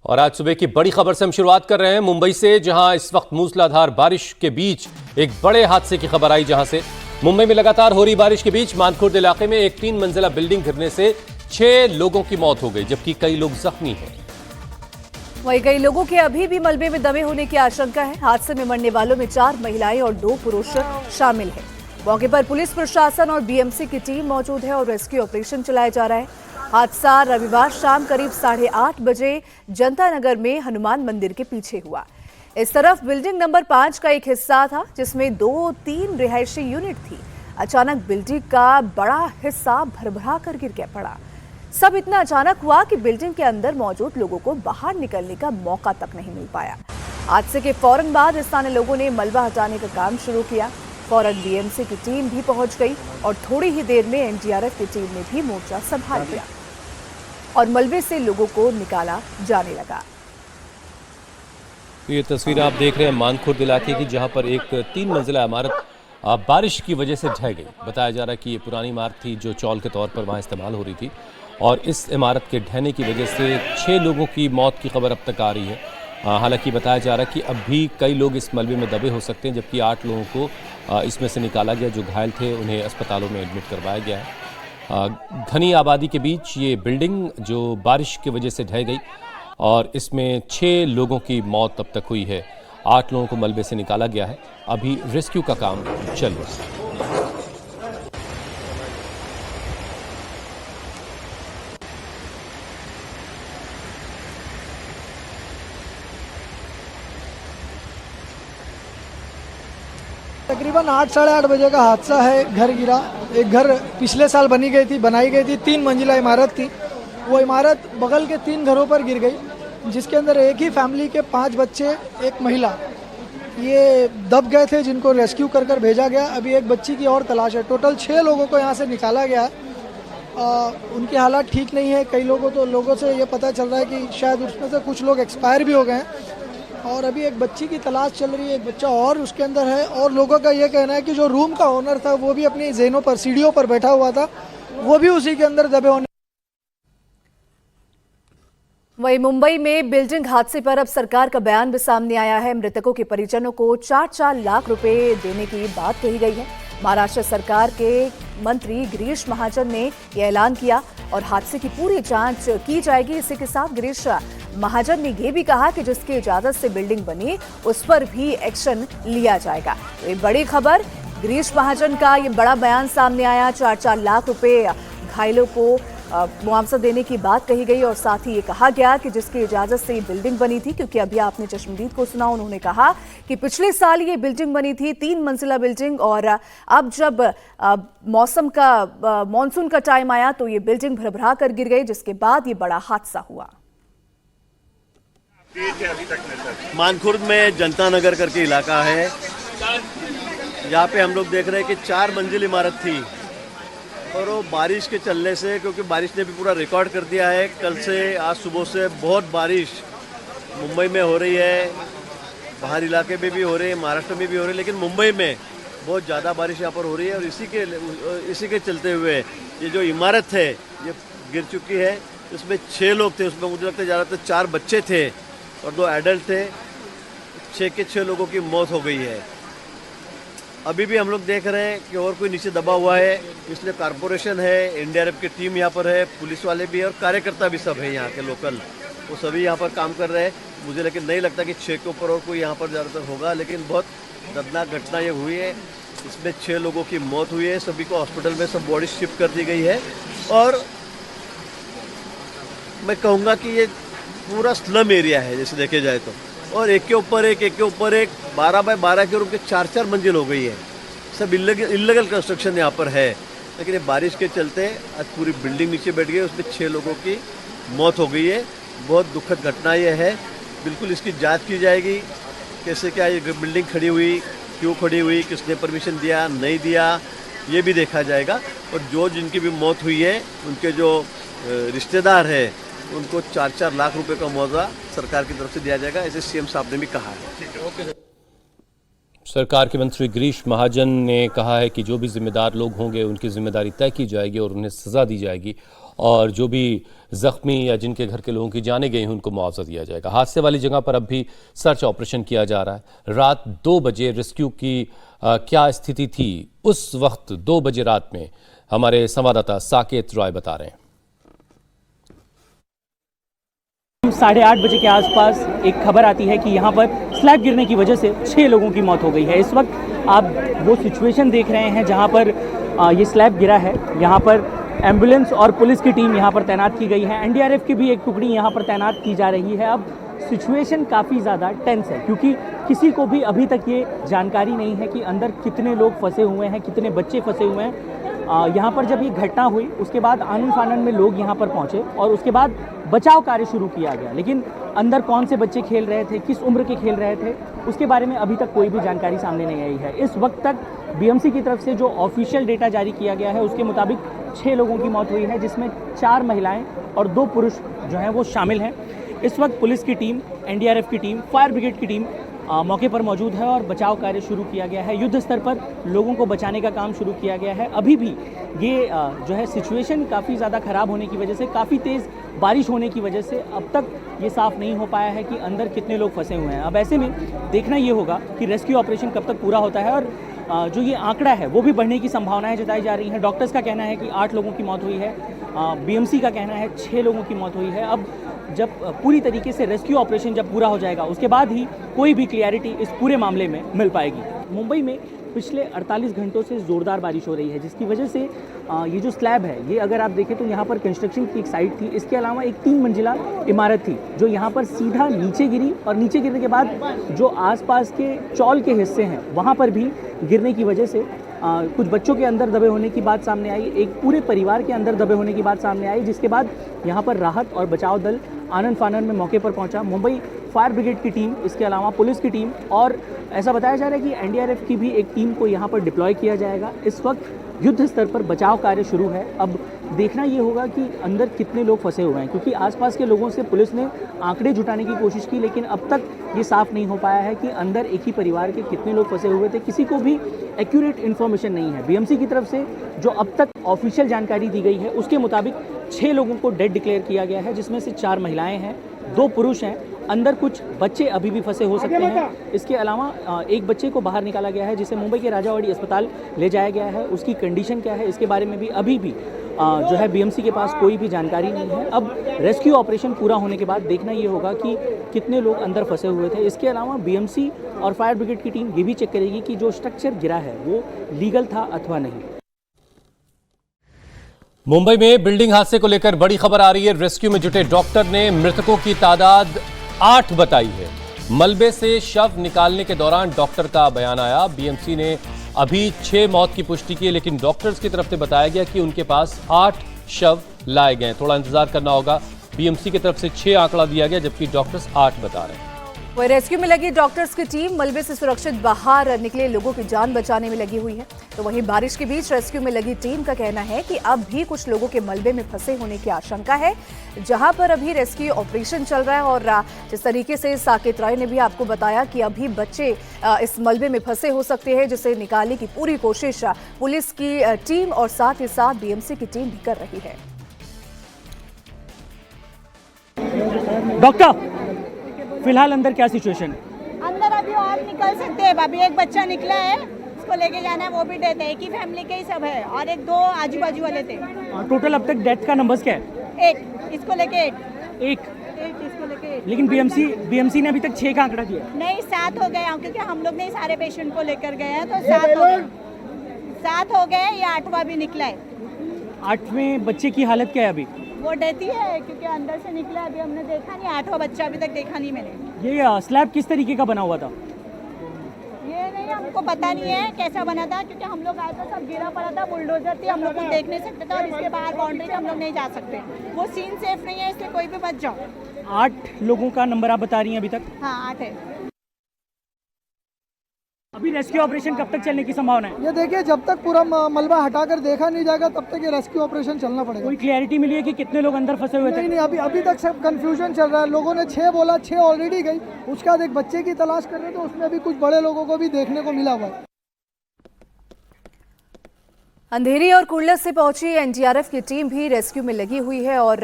और आज सुबह की बड़ी खबर से हम शुरुआत कर रहे हैं मुंबई से, जहां इस वक्त मूसलाधार बारिश के बीच एक बड़े हादसे की खबर आई। जहां से मुंबई में लगातार हो रही बारिश के बीच मानखुर्द इलाके में एक 3 मंजिला बिल्डिंग गिरने से 6 लोगों की मौत हो गई, जबकि कई लोग जख्मी हैं। वहीं कई लोगों के अभी भी मलबे में दबे होने की आशंका है। हादसे में मरने वालों में 4 महिलाएं और 2 पुरुष शामिल हैं। मौके पर पुलिस प्रशासन और बीएमसी की टीम मौजूद है और रेस्क्यू ऑपरेशन चलाया जा रहा है। हादसा रविवार शाम करीब 8:30 बजे जनता नगर में हनुमान मंदिर के पीछे हुआ। इस तरफ बिल्डिंग नंबर 5 का एक हिस्सा था, जिसमें 2-3 रिहायशी यूनिट थी। अचानक बिल्डिंग का बड़ा हिस्सा भरभरा कर गिर पड़ा। सब इतना अचानक हुआ कि बिल्डिंग के अंदर मौजूद लोगों को बाहर निकलने का मौका तक नहीं मिल पाया। हादसे के फौरन बाद स्थानीय लोगों ने मलबा हटाने का काम शुरू किया। फौरन बीएमसी की टीम भी पहुंच गई और थोड़ी ही देर में एनडीआरएफ की टीम ने भी मोर्चा संभाल लिया और मलबे से लोगों को निकाला जाने लगा। ये तस्वीर आप देख रहे हैं मानखुर्द इलाके की, जहां पर एक 3 मंजिला इमारत बारिश की वजह से ढह गई। बताया जा रहा है कि ये पुरानी इमारत थी जो चौल के तौर पर वहां इस्तेमाल हो रही थी, और इस इमारत के ढहने की वजह से 6 लोगों की मौत की खबर अब तक आ रही है। हालांकि बताया जा रहा है कि अब भी कई लोग इस मलबे में दबे हो सकते हैं, जबकि 8 लोगों को इसमें से निकाला गया। जो घायल थे उन्हें अस्पतालों में एडमिट करवाया गया है। घनी आबादी के बीच ये बिल्डिंग जो बारिश की वजह से ढह गई और इसमें 6 लोगों की मौत अब तक हुई है। 8 लोगों को मलबे से निकाला गया है। अभी रेस्क्यू का काम चल रहा है। तकरीबन 8-8:30 बजे का हादसा है। घर गिरा। एक घर पिछले साल बनाई गई थी 3 मंजिला इमारत थी। वो इमारत बगल के 3 घरों पर गिर गई, जिसके अंदर एक ही फैमिली के 5 बच्चे, एक महिला ये दब गए थे, जिनको रेस्क्यू कर भेजा गया। अभी एक बच्ची की और तलाश है। टोटल 6 लोगों को यहाँ से निकाला गया। उनकी हालत ठीक नहीं है। कई लोगों से ये पता चल रहा है कि शायद उसमें से कुछ लोग एक्सपायर भी हो गए हैं। और अभी एक बच्ची की तलाश चल रही है। एक बच्चा और उसके अंदर है। और लोगों का ये कहना है कि जो रूम का ओनर था वो भी अपनी ज़ेनों पर, सीढ़ियों पर बैठा हुआ था, वो भी उसी के अंदर दबे होने। वहीं मुंबई में बिल्डिंग हादसे पर अब सरकार का बयान भी सामने आया है। मृतकों के परिजनों को 4-4 लाख रुपए देने की बात कही गई है। महाराष्ट्र सरकार के मंत्री गिरीश महाजन ने यह ऐलान किया और हादसे की पूरी जांच की जाएगी। इसी के साथ गिरीश महाजन ने यह भी कहा कि जिसकी इजाजत से बिल्डिंग बनी उस पर भी एक्शन लिया जाएगा। तो ये बड़ी खबर, गिरीश महाजन का ये बड़ा बयान सामने आया। 4-4 लाख रुपए घायलों को मुआवजा देने की बात कही गई और साथ ही ये कहा गया कि जिसकी इजाजत से ये बिल्डिंग बनी थी, क्योंकि अभी आपने चश्मदीद को सुना, उन्होंने कहा कि पिछले साल ये बिल्डिंग बनी थी 3 मंजिला बिल्डिंग, और अब जब मॉनसून का टाइम आया तो ये बिल्डिंग भरभरा कर गिर गई, जिसके बाद ये बड़ा हादसा हुआ। मानखुर्द में जनता नगर करके इलाका है। यहाँ पे हम लोग देख रहे हैं कि 4 मंजिल इमारत थी और वो बारिश के चलने से, क्योंकि बारिश ने भी पूरा रिकॉर्ड कर दिया है। कल से आज सुबह से बहुत बारिश मुंबई में हो रही है, बाहर इलाके में भी हो रही है, महाराष्ट्र में भी हो रही है, लेकिन मुंबई में बहुत ज़्यादा बारिश यहाँ पर हो रही है। और इसी के चलते हुए ये जो इमारत है ये गिर चुकी है। इसमें 6 लोग थे, उसमें मुझे लगता है ज़्यादातर 4 बच्चे थे और 2 एडल्ट थे। 6 के 6 लोगों की मौत हो गई है। अभी भी हम लोग देख रहे हैं कि और कोई नीचे दबा हुआ है, इसलिए कारपोरेशन है, एनडीआरएफ की टीम यहाँ पर है, पुलिस वाले भी है और कार्यकर्ता भी सब है यहाँ के लोकल, वो सभी यहाँ पर काम कर रहे हैं। मुझे लेकिन नहीं लगता कि 6 के ऊपर और कोई यहाँ पर ज़्यादातर होगा, लेकिन बहुत दर्दनाक घटना ये हुई है। इसमें 6 लोगों की मौत हुई है। सभी को हॉस्पिटल में सब बॉडी शिफ्ट कर दी गई है। और मैं कहूँगा कि ये पूरा स्लम एरिया है जैसे देखे जाए तो, और एक के ऊपर एक 12 बाय 12 के रूम के 4-4 मंजिल हो गई है। सब इल्लीगल कंस्ट्रक्शन यहाँ पर है। लेकिन ये बारिश के चलते आज पूरी बिल्डिंग नीचे बैठ गई, उसमें 6 लोगों की मौत हो गई है। बहुत दुखद घटना ये है। बिल्कुल इसकी जांच की जाएगी, कैसे क्या ये बिल्डिंग खड़ी हुई, क्यों खड़ी हुई, किसने परमिशन दिया नहीं दिया, ये भी देखा जाएगा। और जिनकी भी मौत हुई है उनके जो रिश्तेदार है उनको 4-4 लाख रुपए का मुआवजा सरकार की तरफ से दिया जाएगा, ऐसे सीएम साहब ने भी कहा है। सरकार के मंत्री गिरीश महाजन ने कहा है कि जो भी जिम्मेदार लोग होंगे उनकी जिम्मेदारी तय की जाएगी और उन्हें सजा दी जाएगी। और जो भी जख्मी या जिनके घर के लोगों की जाने गई हैं उनको मुआवजा दिया जाएगा। हादसे वाली जगह पर अब भी सर्च ऑपरेशन किया जा रहा है। रात 2 बजे रेस्क्यू की क्या स्थिति थी उस वक्त 2 बजे रात में, हमारे संवाददाता साकेत रॉय बता रहे हैं। 8:30 बजे के आसपास एक खबर आती है कि यहाँ पर स्लैब गिरने की वजह से 6 लोगों की मौत हो गई है। इस वक्त आप वो सिचुएशन देख रहे हैं जहाँ पर ये स्लैब गिरा है। यहाँ पर एम्बुलेंस और पुलिस की टीम यहाँ पर तैनात की गई है। एनडीआरएफ की भी एक टुकड़ी यहाँ पर तैनात की जा रही है। अब सिचुएशन काफ़ी ज़्यादा टेंस है क्योंकि किसी को भी अभी तक ये जानकारी नहीं है कि अंदर कितने लोग फंसे हुए हैं, कितने बच्चे फंसे हुए हैं। यहाँ पर जब ये घटना हुई उसके बाद आनन फानन में लोग यहाँ पर पहुँचे और उसके बाद बचाव कार्य शुरू किया गया, लेकिन अंदर कौन से बच्चे खेल रहे थे, किस उम्र के खेल रहे थे, उसके बारे में अभी तक कोई भी जानकारी सामने नहीं आई है। इस वक्त तक बीएमसी की तरफ से जो ऑफिशियल डेटा जारी किया गया है उसके मुताबिक 6 लोगों की मौत हुई है, जिसमें 4 महिलाएं और 2 पुरुष जो हैं वो शामिल हैं। इस वक्त पुलिस की टीम, एनडीआरएफ की टीम, फायर ब्रिगेड की टीम मौके पर मौजूद है और बचाव कार्य शुरू किया गया है। युद्ध स्तर पर लोगों को बचाने का काम शुरू किया गया है। अभी भी ये जो है सिचुएशन काफ़ी ज़्यादा ख़राब होने की वजह से, काफ़ी तेज़ बारिश होने की वजह से अब तक ये साफ़ नहीं हो पाया है कि अंदर कितने लोग फंसे हुए हैं। अब ऐसे में देखना ये होगा कि रेस्क्यू ऑपरेशन कब तक पूरा होता है और जो ये आंकड़ा है वो भी बढ़ने की संभावनाएं जताई जा रही हैं। डॉक्टर्स का कहना है कि 8 लोगों की मौत हुई है, बीएमसी का कहना है 6 लोगों की मौत हुई है। अब जब पूरी तरीके से रेस्क्यू ऑपरेशन जब पूरा हो जाएगा उसके बाद ही कोई भी क्लियरिटी इस पूरे मामले में मिल पाएगी। मुंबई में पिछले 48 घंटों से ज़ोरदार बारिश हो रही है, जिसकी वजह से ये जो स्लैब है, ये अगर आप देखें तो यहाँ पर कंस्ट्रक्शन की एक साइट थी। इसके अलावा एक 3 मंजिला इमारत थी जो यहाँ पर सीधा नीचे गिरी और नीचे गिरने के बाद जो आसपास के चौल के हिस्से हैं वहाँ पर भी गिरने की वजह से कुछ बच्चों के अंदर दबे होने की बात सामने आई, एक पूरे परिवार के अंदर दबे होने की बात सामने आई, जिसके बाद यहाँ पर राहत और बचाव दल आनन फानन में मौके पर पहुंचा। मुंबई फायर ब्रिगेड की टीम, इसके अलावा पुलिस की टीम और ऐसा बताया जा रहा है कि एनडीआरएफ की भी एक टीम को यहाँ पर डिप्लॉय किया जाएगा। इस वक्त युद्ध स्तर पर बचाव कार्य शुरू है। अब देखना ये होगा कि अंदर कितने लोग फंसे हुए हैं, क्योंकि आसपास के लोगों से पुलिस ने आंकड़े जुटाने की कोशिश की, लेकिन अब तक ये साफ नहीं हो पाया है कि अंदर एक ही परिवार के कितने लोग फंसे हुए थे। किसी को भी एक्यूरेट इन्फॉर्मेशन नहीं है। बीएमसी की तरफ से जो अब तक ऑफिशियल जानकारी दी गई है उसके मुताबिक 6 लोगों को डेड डिक्लेयर किया गया है, जिसमें से 4 महिलाएं हैं, 2 पुरुष हैं। अंदर कुछ बच्चे अभी भी फंसे हो सकते हैं। इसके अलावा एक बच्चे को बाहर निकाला गया है, जिसे मुंबई के राजावाड़ी अस्पताल ले जाया गया है। उसकी कंडीशन क्या है इसके बारे में भी अभी भी जो है बीएमसी के पास कोई भी जानकारी नहीं है। अब रेस्क्यू ऑपरेशन पूरा होने के बाद देखना ये होगा कि कितने लोग अंदर फंसे हुए थे। इसके अलावा बीएमसी और फायर ब्रिगेड की टीम ये भी चेक करेगी कि जो स्ट्रक्चर गिरा है वो लीगल था अथवा नहीं। मुंबई में बिल्डिंग हादसे को लेकर बड़ी खबर आ रही है। रेस्क्यू में जुटे डॉक्टर ने मृतकों की तादाद 8 बताई है। मलबे से शव निकालने के दौरान डॉक्टर का बयान आया। बीएमसी ने अभी 6 मौत की पुष्टि की, लेकिन डॉक्टर्स की तरफ से बताया गया कि उनके पास 8 शव लाए गए। थोड़ा इंतजार करना होगा। बीएमसी की तरफ से 6 आंकड़ा दिया गया, जबकि डॉक्टर्स 8 बता रहे हैं। वही रेस्क्यू में लगी डॉक्टर्स की टीम मलबे से सुरक्षित बाहर निकले लोगों की जान बचाने में लगी हुई है। तो वहीं बारिश के बीच रेस्क्यू में लगी टीम का कहना है कि अब भी कुछ लोगों के मलबे में फंसे होने की आशंका है, जहां पर अभी रेस्क्यू ऑपरेशन चल रहा है। और जिस तरीके से साकेत रॉय ने भी आपको बताया कि अभी बच्चे इस मलबे में फंसे हो सकते हैं, जिसे निकालने की पूरी कोशिश पुलिस की टीम और साथ ही साथ बीएमसी की टीम भी कर रही है। डॉक्टर, फिलहाल अंदर क्या सिचुएशन है? अंदर अभी और निकल सकते हैं। अभी एक बच्चा निकला है, उसको लेके जाना है, वो भी डेथ है। एक ही फैमिली के ही सब है और 1-2 आजू बाजू वाले थे। टोटल अब तक डेथ का नंबर्स क्या है? 1 इसको लेके 1 इसको लेके 1। लेकिन बीएमसी ने अभी तक 6 का आंकड़ा दिया। नहीं, 7 हो गए, क्योंकि हम लोग नहीं सारे पेशेंट को लेकर गए हैं, तो 7 हो गए। 7 हो गए, ये 8वां भी निकला है। 8वें बच्चे की हालत क्या है अभी? वो डेथ ही है, क्योंकि अंदर से निकला, अभी हमने देखा नहीं। 8वां बच्चा अभी तक देखा नहीं मैंने। ये स्लैब किस तरीके का बना हुआ था? ये नहीं, हमको पता नहीं है कैसा बना था, क्योंकि हम लोग आए तो सब गिरा पड़ा था, बुलडोजर थी, हम लोग कुछ देख नहीं सकते थे और इसके बाहर बाउंड्री से हम लोग नहीं जा सकते। वो सीन सेफ नहीं है, इसलिए कोई भी बच जाओ। 8 लोगों का नंबर आप बता रही हैं अभी तक? हाँ, 8 है। अभी रेस्क्यू ऑपरेशन कब तक चलने की संभावना है? ये देखिए, जब तक पूरा मलबा हटाकर देखा नहीं जाएगा तब तक ये रेस्क्यू ऑपरेशन चलना पड़ेगा। कोई क्लैरिटी मिली है कि कितने लोग अंदर फंसे हुए थे? नहीं, अभी तक सब कंफ्यूजन चल रहा है। लोगों ने 6 बोला, 6 ऑलरेडी गई। उसके बाद एक बच्चे की तलाश कर रहे हैं, तो उसमें अभी कुछ बड़े लोगों को भी देखने को मिला हुआ है। अंधेरी और कुर्ला से पहुंची एनडीआरएफ की टीम भी रेस्क्यू में लगी हुई है और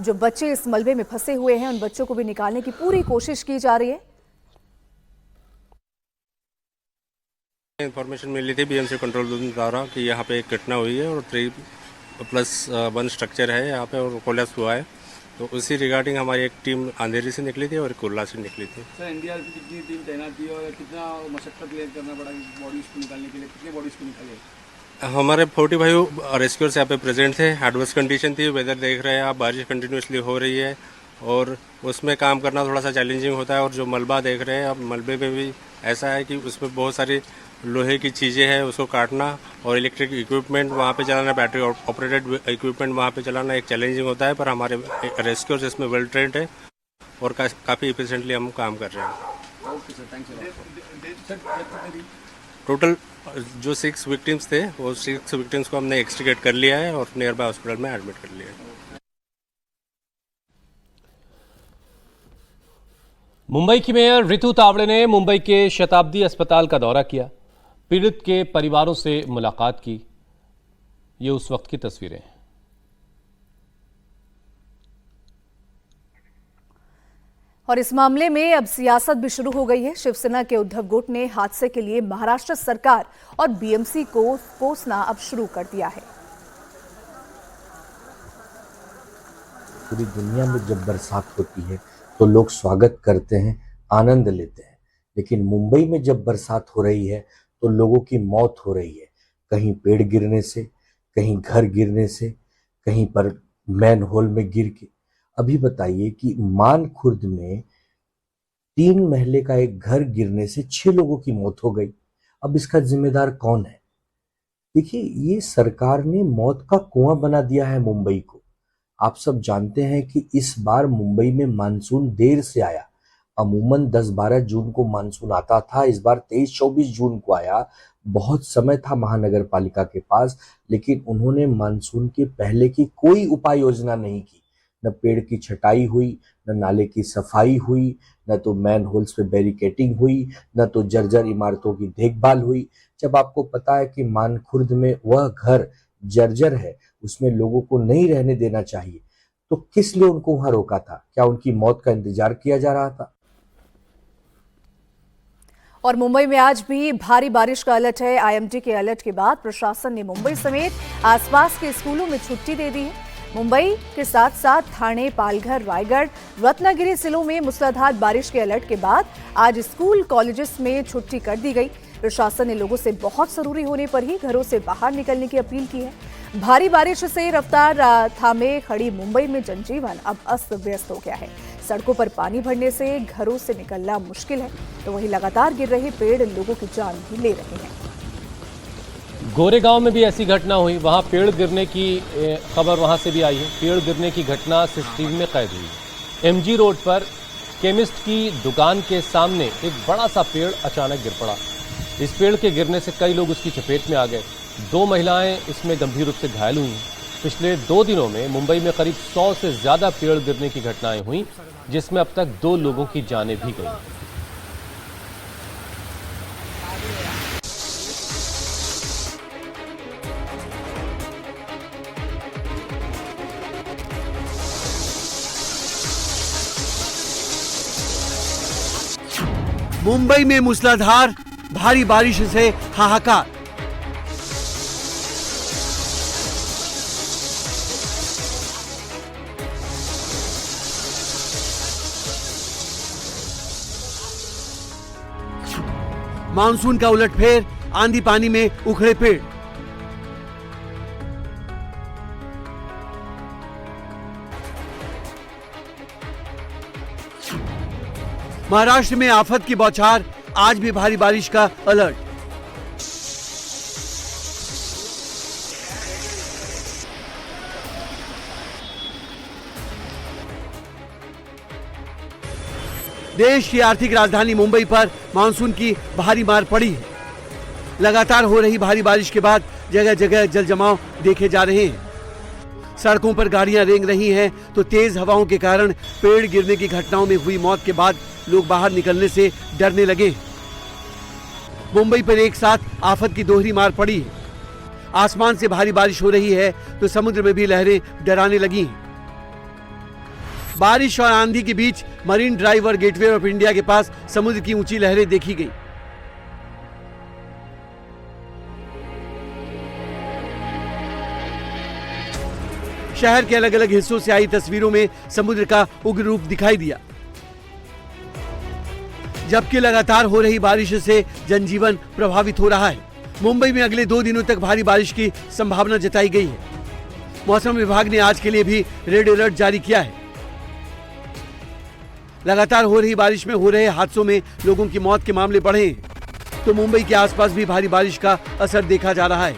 जो बच्चे इस मलबे में फंसे हुए हैं उन बच्चों को भी निकालने की पूरी कोशिश की जा रही है। इन्फॉर्मेशन मिली थी बीएमसी कंट्रोल रूम द्वारा कि यहाँ पे एक घटना हुई है और 3+1 स्ट्रक्चर है यहाँ पे और कोलैप्स हुआ है, तो उसी रिगार्डिंग हमारी एक टीम अंधेरी से निकली थी और कुर्ला से निकली थी। सर एनडीआरएफ की कितनी टीम तैनात थी और कितना मशक्कत करना पड़ा बॉडीज को निकालने के लिए, कितने बॉडीज को निकाले? हमारे 45 रेस्क्यूअर्स यहाँ पे प्रेजेंट थे। एडवर्स कंडीशन थी, वेदर देख रहे हैं आप, बारिश कंटिन्यूसली हो रही है और उसमें काम करना थोड़ा सा चैलेंजिंग होता है। और जो मलबा देख रहे हैं आप, मलबे में भी ऐसा है कि उसमें बहुत सारी लोहे की चीज़ें हैं, उसको काटना और इलेक्ट्रिक इक्विपमेंट वहाँ पे चलाना, बैटरी ऑपरेटेड इक्विपमेंट वहाँ पे चलाना एक चैलेंजिंग होता है, पर हमारे रेस्क्यूअर्स इसमें वेल ट्रेंड है और काफ़ी इफिशिएंटली हम काम कर रहे हैं। Okay sir, thanks sir. Total जो 6 विक्टिम्स थे वो 6 विक्टिम्स को हमने एक्सट्रीकेट कर लिया है और नियर बाय हॉस्पिटल में एडमिट कर लिया है। मुंबई की मेयर रितु तावड़े ने मुंबई के शताब्दी अस्पताल का दौरा किया, पीड़ित के परिवारों से मुलाकात की। ये उस वक्त की तस्वीरें हैं। और इस मामले में अब सियासत भी शुरू हो गई है। शिवसेना के उद्धव गुट ने हादसे के लिए महाराष्ट्र सरकार और बीएमसी को कोसना अब शुरू कर दिया है। पूरी दुनिया में जब बरसात होती है तो लोग स्वागत करते हैं, आनंद लेते हैं, लेकिन मुंबई में जब बरसात हो रही है तो लोगों की मौत हो रही है। कहीं पेड़ गिरने से, कहीं घर गिरने से, कहीं पर मैन होल में गिर के। अभी बताइए कि मानखुर्द में 3 महले का एक घर गिरने से 6 लोगों की मौत हो गई। अब इसका जिम्मेदार कौन है? देखिए, ये सरकार ने मौत का कुआं बना दिया है मुंबई को। आप सब जानते हैं कि इस बार मुंबई में मानसून देर से आया। अमूमन 10-12 जून को मानसून आता था, इस बार 23-24 जून को आया। बहुत समय था महानगर पालिका के पास, लेकिन उन्होंने मानसून के पहले की कोई उपाय योजना नहीं की। न पेड़ की छटाई हुई, न नाले की सफाई हुई, न तो मैन होल्स पे बैरिकेटिंग हुई, न तो जर्जर इमारतों की देखभाल हुई। जब आपको पता है कि मानखुर्द में वह घर जर्जर है, उसमें लोगों को नहीं रहने देना चाहिए, तो किस लिए उनको वहां रोका था? क्या उनकी मौत का इंतजार किया जा रहा था? और मुंबई में आज भी भारी बारिश का अलर्ट है। आईएमडी के अलर्ट के बाद प्रशासन ने मुंबई समेत आसपास के स्कूलों में छुट्टी दे दी है। मुंबई के साथ साथ ठाणे, पालघर, रायगढ़, रत्नागिरी जिलों में मूसलाधार बारिश के अलर्ट के बाद आज स्कूल कॉलेजेस में छुट्टी कर दी गई। प्रशासन ने लोगों से बहुत जरूरी होने पर ही घरों से बाहर निकलने की अपील की है। भारी बारिश से रफ्तार थामे खड़ी मुंबई में जनजीवन अब अस्त व्यस्त हो गया है। सड़कों पर पानी भरने से घरों से निकलना मुश्किल है, तो वहीं लगातार गिर रहे पेड़ लोगों की जान भी ले रहे हैं। गोरेगांव में भी ऐसी घटना हुई, वहां पेड़ गिरने की खबर वहां से भी आई है। पेड़ गिरने की घटना सीसीटीवी में कैद हुई। एमजी रोड पर केमिस्ट की दुकान के सामने एक बड़ा सा पेड़ अचानक गिर पड़ा। इस पेड़ के गिरने से कई लोग उसकी चपेट में आ गए। 2 महिलाएं इसमें गंभीर रूप से घायल हुई हैं। पिछले 2 दिनों में मुंबई में करीब 100 से ज्यादा पेड़ गिरने की घटनाएं हुई, जिसमें अब तक 2 लोगों की जानें भी गई। मुंबई में मूसलाधार भारी बारिश से हाहाकार। मानसून का उलटफेर, आंधी पानी में उखड़े पेड़। महाराष्ट्र में आफत की बौछार, आज भी भारी बारिश का अलर्ट। देश की आर्थिक राजधानी मुंबई पर मानसून की भारी मार पड़ी है। लगातार हो रही भारी बारिश के बाद जगह जगह जल जमाव देखे जा रहे हैं। सड़कों पर गाड़ियां रेंग रही हैं, तो तेज हवाओं के कारण पेड़ गिरने की घटनाओं में हुई मौत के बाद लोग बाहर निकलने से डरने लगे। मुंबई पर एक साथ आफत की दोहरी मार पड़ी है। आसमान से भारी बारिश हो रही है तो समुद्र में भी लहरें डराने लगी हैं। बारिश और आंधी के बीच मरीन ड्राइव और गेटवे ऑफ इंडिया के पास समुद्र की ऊंची लहरें देखी गई। शहर के अलग अलग हिस्सों से आई तस्वीरों में समुद्र का उग्र रूप दिखाई दिया। जबकि लगातार हो रही बारिश से जनजीवन प्रभावित हो रहा है। मुंबई में अगले 2 दिनों तक भारी बारिश की संभावना जताई गई है। मौसम विभाग ने आज के लिए भी रेड अलर्ट जारी किया है। लगातार हो रही बारिश में हो रहे हादसों में लोगों की मौत के मामले बढ़े हैं, तो मुंबई के आसपास भी भारी बारिश का असर देखा जा रहा है।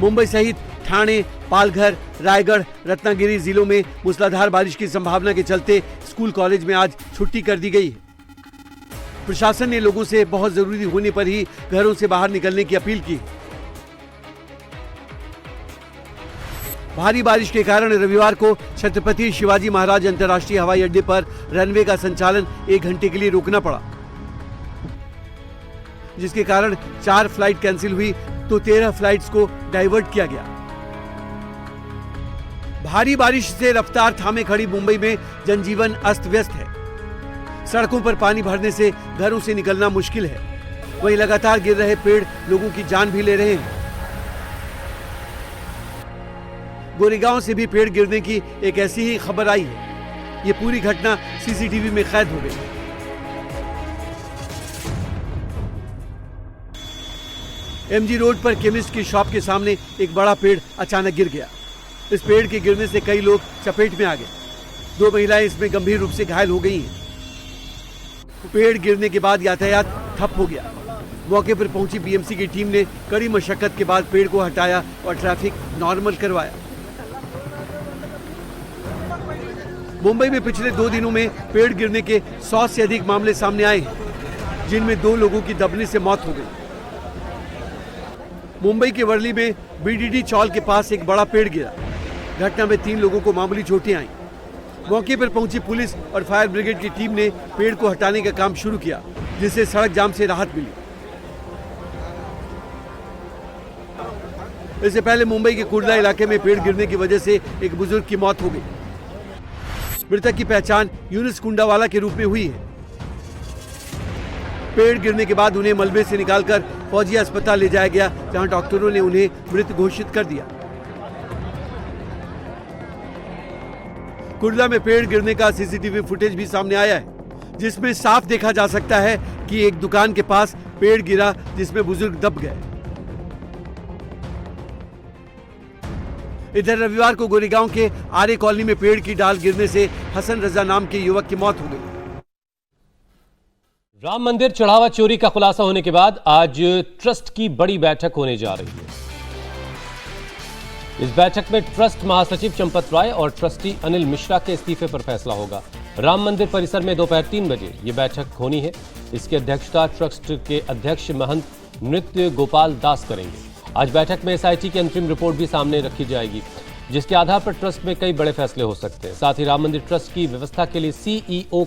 मुंबई सहित ठाणे, पालघर, रायगढ़, रत्नागिरी जिलों में मूसलाधार बारिश की संभावना के चलते स्कूल कॉलेज में आज छुट्टी कर दी गई है। प्रशासन ने लोगों से बहुत जरूरी होने पर ही घरों से बाहर निकलने की अपील की। भारी बारिश के कारण रविवार को छत्रपति शिवाजी महाराज अंतर्राष्ट्रीय हवाई अड्डे पर रनवे का संचालन 1 घंटे के लिए रोकना पड़ा, जिसके कारण 4 फ्लाइट कैंसिल हुई तो 13 फ्लाइट्स को डाइवर्ट किया गया। भारी बारिश से रफ्तार थामे खड़ी मुंबई में जनजीवन अस्त व्यस्त है। सड़कों पर पानी भरने से घरों से निकलना मुश्किल है। वहीं लगातार गिर रहे पेड़ लोगों की जान भी ले रहे हैं। गोरेगांव से भी पेड़ गिरने की एक ऐसी ही खबर आई है। ये पूरी घटना सीसीटीवी में कैद हो गई। एमजी रोड पर केमिस्ट की शॉप के सामने एक बड़ा पेड़ अचानक गिर गया। इस पेड़ के गिरने से कई लोग चपेट में आ गए। 2 महिलाएं इसमें गंभीर रूप से घायल हो गई हैं। पेड़ गिरने के बाद यातायात ठप हो गया। मौके पर पहुंची बीएमसी की टीम ने कड़ी मशक्कत के बाद पेड़ को हटाया और ट्रैफिक नॉर्मल करवाया। मुंबई में पिछले 2 दिनों में पेड़ गिरने के 100 से अधिक मामले सामने आए हैं, जिनमें 2 लोगों की दबने से मौत हो गई। मुंबई के वर्ली में बीडीडी चौल के पास एक बड़ा पेड़ गिरा। घटना में 3 लोगों को मामूली चोटें आईं। मौके पर पहुंची पुलिस और फायर ब्रिगेड की टीम ने पेड़ को हटाने का काम शुरू किया, जिससे सड़क जाम से राहत मिली। इससे पहले मुंबई के कुर्ला इलाके में पेड़ गिरने की वजह से एक बुजुर्ग की मौत हो गई। मृतक की पहचान यूनुस कुंडावाला के रूप में हुई है। पेड़ गिरने के बाद उन्हें मलबे से निकालकर फौजी अस्पताल ले जाया गया, जहां डॉक्टरों ने उन्हें मृत घोषित कर दिया। कुर्ला में पेड़ गिरने का सीसीटीवी फुटेज भी सामने आया है, जिसमें साफ देखा जा सकता है कि एक दुकान के पास पेड़ गिरा, जिसमें बुजुर्ग दब गए। इधर रविवार को गोरेगांव के आर्य कॉलोनी में पेड़ की डाल गिरने से हसन रजा नाम के युवक की मौत हो गई। राम मंदिर चढ़ावा चोरी का खुलासा होने के बाद आज ट्रस्ट की बड़ी बैठक होने जा रही है। इस बैठक में ट्रस्ट महासचिव चंपत राय और ट्रस्टी अनिल मिश्रा के इस्तीफे पर फैसला होगा। राम मंदिर परिसर में दोपहर 3 बजे ये बैठक होनी है। इसकी अध्यक्षता ट्रस्ट के अध्यक्ष महंत नृत्य गोपाल दास करेंगे। आज बैठक में एसआईटी की अंतरिम रिपोर्ट भी सामने रखी जाएगी, जिसके आधार पर ट्रस्ट में कई बड़े फैसले हो सकते हैं। साथ ही राम मंदिर ट्रस्ट की व्यवस्था के लिए सीईओ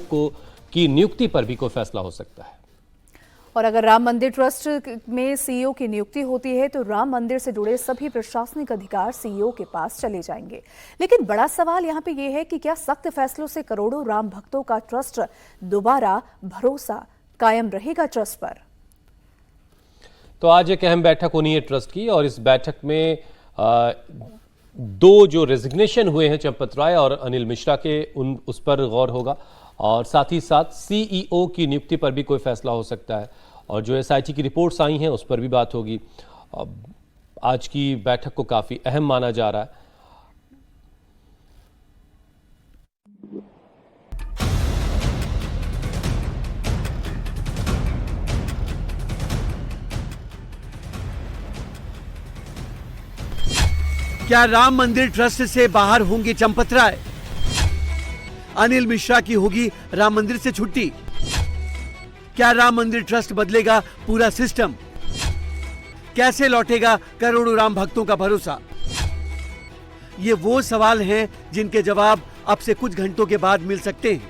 की नियुक्ति पर भी कोई फैसला हो सकता है। और अगर राम मंदिर ट्रस्ट में सीईओ की नियुक्ति होती है तो राम मंदिर से जुड़े सभी प्रशासनिक अधिकार सीईओ के पास चले जाएंगे। लेकिन बड़ा सवाल यहाँ पे ये है कि क्या सख्त फैसलों से करोड़ों राम भक्तों का ट्रस्ट दोबारा भरोसा कायम रहेगा ट्रस्ट पर? तो आज एक अहम बैठक होनी है ट्रस्ट की, और इस बैठक में 2 जो रेजिग्नेशन हुए हैं चंपत राय और अनिल मिश्रा के उस पर गौर होगा, और साथ ही साथ सीईओ की नियुक्ति पर भी कोई फैसला हो सकता है, और जो एसआईटी की रिपोर्ट्स आई हैं उस पर भी बात होगी। आज की बैठक को काफ़ी अहम माना जा रहा है। क्या राम मंदिर ट्रस्ट से बाहर होंगे चंपत राय? अनिल मिश्रा की होगी राम मंदिर से छुट्टी? क्या राम मंदिर ट्रस्ट बदलेगा पूरा सिस्टम? कैसे लौटेगा करोड़ों राम भक्तों का भरोसा? ये वो सवाल हैं जिनके जवाब अब से कुछ घंटों के बाद मिल सकते हैं।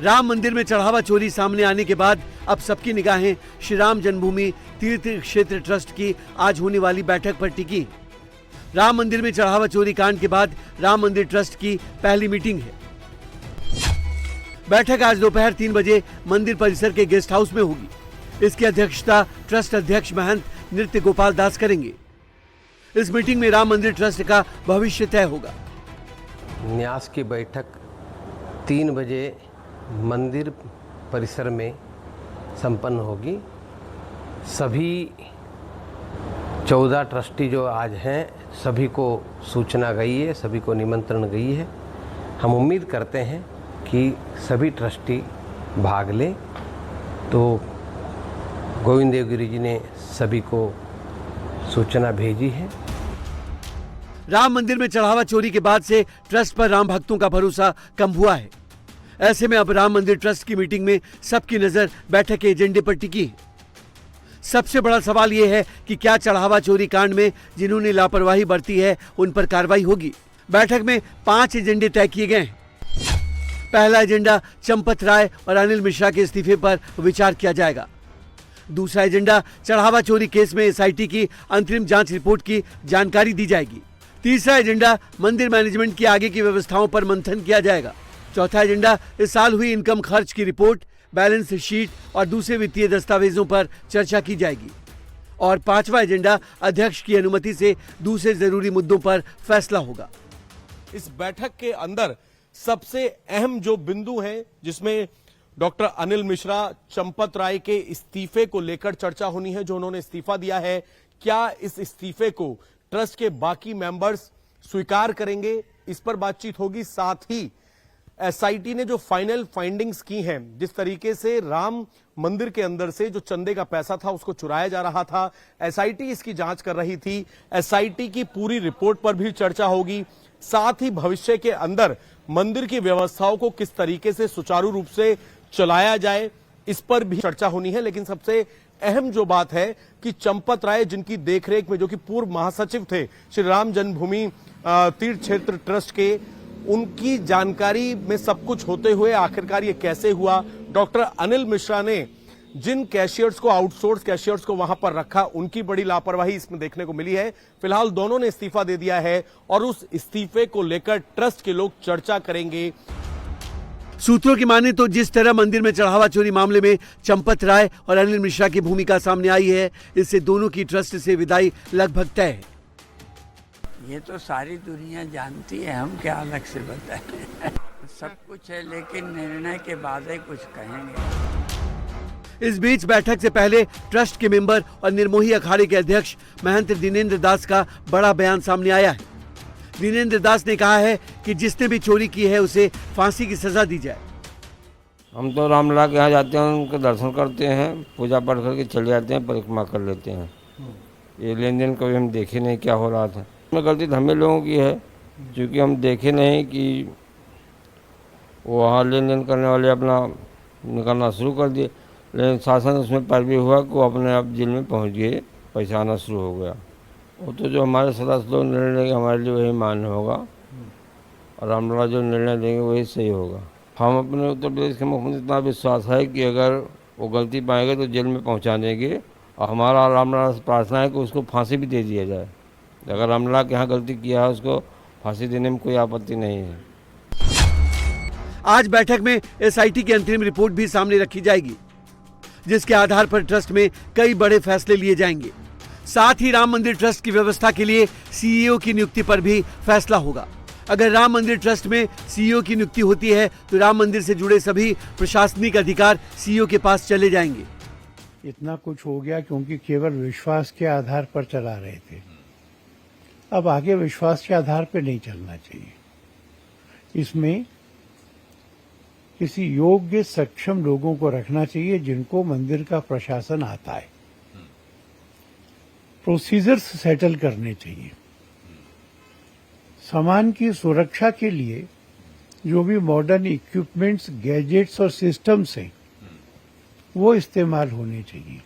राम मंदिर में चढ़ावा चोरी सामने आने के बाद अब सबकी निगाहें श्री राम जन्मभूमि तीर्थ क्षेत्र ट्रस्ट की आज होने वाली बैठक पर टिकी। राम मंदिर में चढ़ावा चोरी कांड के बाद राम मंदिर ट्रस्ट की पहली मीटिंग है। बैठक आज दोपहर 3 बजे मंदिर परिसर के गेस्ट हाउस में होगी। इसकी अध्यक्षता ट्रस्ट अध्यक्ष महंत नृत्य गोपाल दास करेंगे। इस मीटिंग में राम मंदिर ट्रस्ट का भविष्य तय होगा। न्यास की बैठक 3 बजे मंदिर परिसर में संपन्न होगी। सभी 14 ट्रस्टी जो आज हैं सभी को सूचना गई है, सभी को निमंत्रण गई है। हम उम्मीद करते हैं कि सभी ट्रस्टी भाग लें। तो गोविंद देवगिरी जी ने सभी को सूचना भेजी है। राम मंदिर में चढ़ावा चोरी के बाद से ट्रस्ट पर राम भक्तों का भरोसा कम हुआ है। ऐसे में अब राम मंदिर ट्रस्ट की मीटिंग में सबकी नजर बैठक के एजेंडे पर टिकी है। सबसे बड़ा सवाल यह है कि क्या चढ़ावा चोरी कांड में जिन्होंने लापरवाही बरती है उन पर कार्रवाई होगी। बैठक में 5 एजेंडे तय किए गए हैं। पहला एजेंडा चंपत राय और अनिल मिश्रा के इस्तीफे पर विचार किया जाएगा। दूसरा एजेंडा चढ़ावा चोरी केस में एसआईटी की अंतरिम जांच रिपोर्ट की जानकारी दी जाएगी। तीसरा एजेंडा मंदिर मैनेजमेंट की आगे की व्यवस्थाओं पर मंथन किया जाएगा। चौथा एजेंडा इस साल हुई इनकम खर्च की रिपोर्ट, बैलेंस शीट और दूसरे वित्तीय दस्तावेजों पर चर्चा की जाएगी। और 5वां एजेंडा अध्यक्ष की अनुमति से दूसरे जरूरी मुद्दों पर फैसला होगा। इस बैठक के अंदर सबसे अहम जो बिंदु हैं जिसमें डॉक्टर अनिल मिश्रा, चंपत राय के इस्तीफे को लेकर चर्चा होनी है। जो उन्होंने इस्तीफा दिया है, क्या इस इस्तीफे को ट्रस्ट के बाकी मेंबर्स स्वीकार करेंगे, इस पर बातचीत होगी। साथ ही एसआईटी ने जो फाइनल फाइंडिंग्स की हैं, जिस तरीके से राम मंदिर के अंदर से जो चंदे का पैसा था उसको चुराया जा रहा था, एसआईटी इसकी जांच कर रही थी। एसआईटी की पूरी रिपोर्ट पर भी चर्चा होगी। साथ ही भविष्य के अंदर मंदिर की व्यवस्थाओं को किस तरीके से सुचारू रूप से चलाया जाए, इस पर भी चर्चा होनी है। लेकिन सबसे अहम जो बात है कि चंपत राय, जिनकी देखरेख में, जो कि पूर्व महासचिव थे श्री राम जन्मभूमि तीर्थ क्षेत्र ट्रस्ट के, उनकी जानकारी में सब कुछ होते हुए आखिरकार ये कैसे हुआ। डॉक्टर अनिल मिश्रा ने जिन कैशियर्स को, आउटसोर्स कैशियर्स को वहां पर रखा, उनकी बड़ी लापरवाही इसमें देखने को मिली है। फिलहाल दोनों ने इस्तीफा दे दिया है और उस इस्तीफे को लेकर ट्रस्ट के लोग चर्चा करेंगे। सूत्रों की माने तो जिस तरह मंदिर में चढ़ावा चोरी मामले में चंपत राय और अनिल मिश्रा की भूमिका सामने आई है, इससे दोनों की ट्रस्ट से विदाई लगभग तय है। ये तो सारी दुनिया जानती है, हम क्या अलग से बताएं। सब कुछ है, लेकिन निर्णय के बाद ही कुछ कहेंगे। इस बीच बैठक से पहले ट्रस्ट के मेंबर और निर्मोही अखाड़े के अध्यक्ष महंत दिनेंद्र दास का बड़ा बयान सामने आया है। दिनेंद्र दास ने कहा है कि जिसने भी चोरी की है उसे फांसी की सजा दी जाए। हम तो रामलला के यहाँ जाते हैं, उनके दर्शन करते हैं, पूजा पाठ करके चले जाते हैं, परिक्रमा कर लेते हैं। ये लेन देन कभी हम देखे नहीं क्या हो रहा था। इसमें गलती हमें लोगों की है, क्योंकि हम देखे नहीं कि वहाँ लेन देन करने वाले अपना निकालना शुरू कर दिए। लेकिन शासन उसमें पैरवी हुआ कि वो अपने आप जेल में पहुँच गए, पैसा आना शुरू हो गया। वो तो जो हमारे सदस्य लोग निर्णय लेंगे हमारे लिए वही मान्य होगा, और रामलला जो निर्णय देंगे वही सही होगा। हम अपने उत्तर प्रदेश के मुख्यमंत्री इतना विश्वास है कि अगर वो गलती पाएंगे तो जेल में पहुंचा देंगे, और हमारा रामलला से प्रार्थना है कि उसको फांसी भी दे दिया जाए। अगर रामलला के यहाँ गलती किया है उसको फांसी देने में कोई आपत्ति नहीं है। आज बैठक में एसआईटी की अंतरिम रिपोर्ट भी सामने रखी जाएगी, जिसके आधार पर ट्रस्ट में कई बड़े फैसले लिए जाएंगे। साथ ही राम मंदिर ट्रस्ट की व्यवस्था के लिए सीईओ की नियुक्ति पर भी फैसला होगा। अगर राम मंदिर ट्रस्ट में सीईओ की नियुक्ति होती है तो राम मंदिर से जुड़े सभी प्रशासनिक अधिकार सीईओ के पास चले जाएंगे। इतना कुछ हो गया क्योंकि केवल विश्वास के आधार पर चला रहे थे। अब आगे विश्वास के आधार पर नहीं चलना चाहिए। इसमें किसी योग्य सक्षम लोगों को रखना चाहिए जिनको मंदिर का प्रशासन आता है। प्रोसीजर्स सेटल करने चाहिए। सामान की सुरक्षा के लिए जो भी मॉडर्न इक्विपमेंट्स, गैजेट्स और सिस्टम्स हैं वो इस्तेमाल होने चाहिए,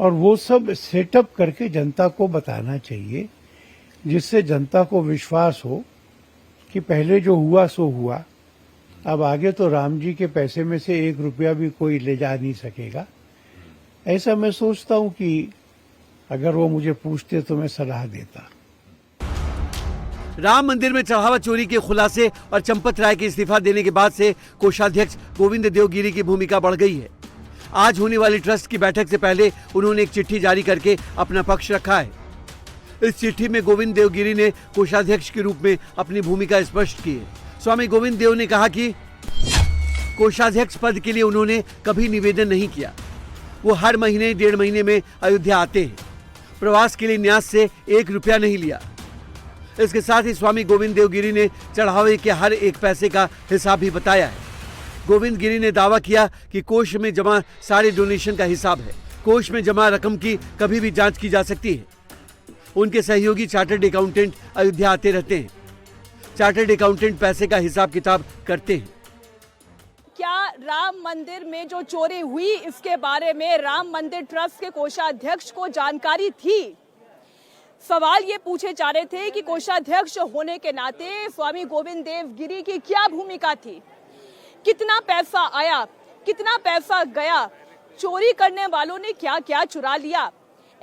और वो सब सेटअप करके जनता को बताना चाहिए, जिससे जनता को विश्वास हो कि पहले जो हुआ सो हुआ, अब आगे तो राम जी के पैसे में से 1 रुपया भी कोई ले जा नहीं सकेगा। ऐसा मैं सोचता हूं कि अगर वो मुझे पूछते तो मैं सलाह देता। राम मंदिर में चढ़ावा चोरी के खुलासे और चंपत राय के इस्तीफा देने के बाद से कोषाध्यक्ष गोविंद देवगिरी की भूमिका बढ़ गई है। आज होने वाली ट्रस्ट की बैठक से पहले उन्होंने एक चिट्ठी जारी करके अपना पक्ष रखा है। इस चिट्ठी में गोविंद देवगिरी ने कोषाध्यक्ष के रूप में अपनी भूमिका स्पष्ट की है। स्वामी गोविंद देव ने कहा कि कोषाध्यक्ष पद के लिए उन्होंने कभी निवेदन नहीं किया। वो हर महीने 1.5 महीने में अयोध्या आते हैं। प्रवास के लिए न्यास से 1 रुपया नहीं लिया। इसके साथ ही स्वामी गोविंद देवगिरी ने चढ़ावे के हर एक पैसे का हिसाब भी बताया है। गोविंद गिरी ने दावा किया कि कोष में जमा सारे डोनेशन का हिसाब है। कोष में जमा रकम की कभी भी जांच की जा सकती है। उनके सहयोगी चार्टर्ड अकाउंटेंट अयोध्या आते रहते हैं। चार्टर्ड अकाउंटेंट पैसे का हिसाब किताब करते हैं। क्या राम मंदिर में जो चोरी हुई इसके बारे में राम मंदिर ट्रस्ट के कोषाध्यक्ष को जानकारी थी? सवाल ये पूछे जा रहे थे कि कोषाध्यक्ष होने के नाते स्वामी गोविंद देवगिरी की क्या भूमिका थी, कितना पैसा आया, कितना पैसा गया, चोरी करने वालों ने क्या क्या चुरा लिया।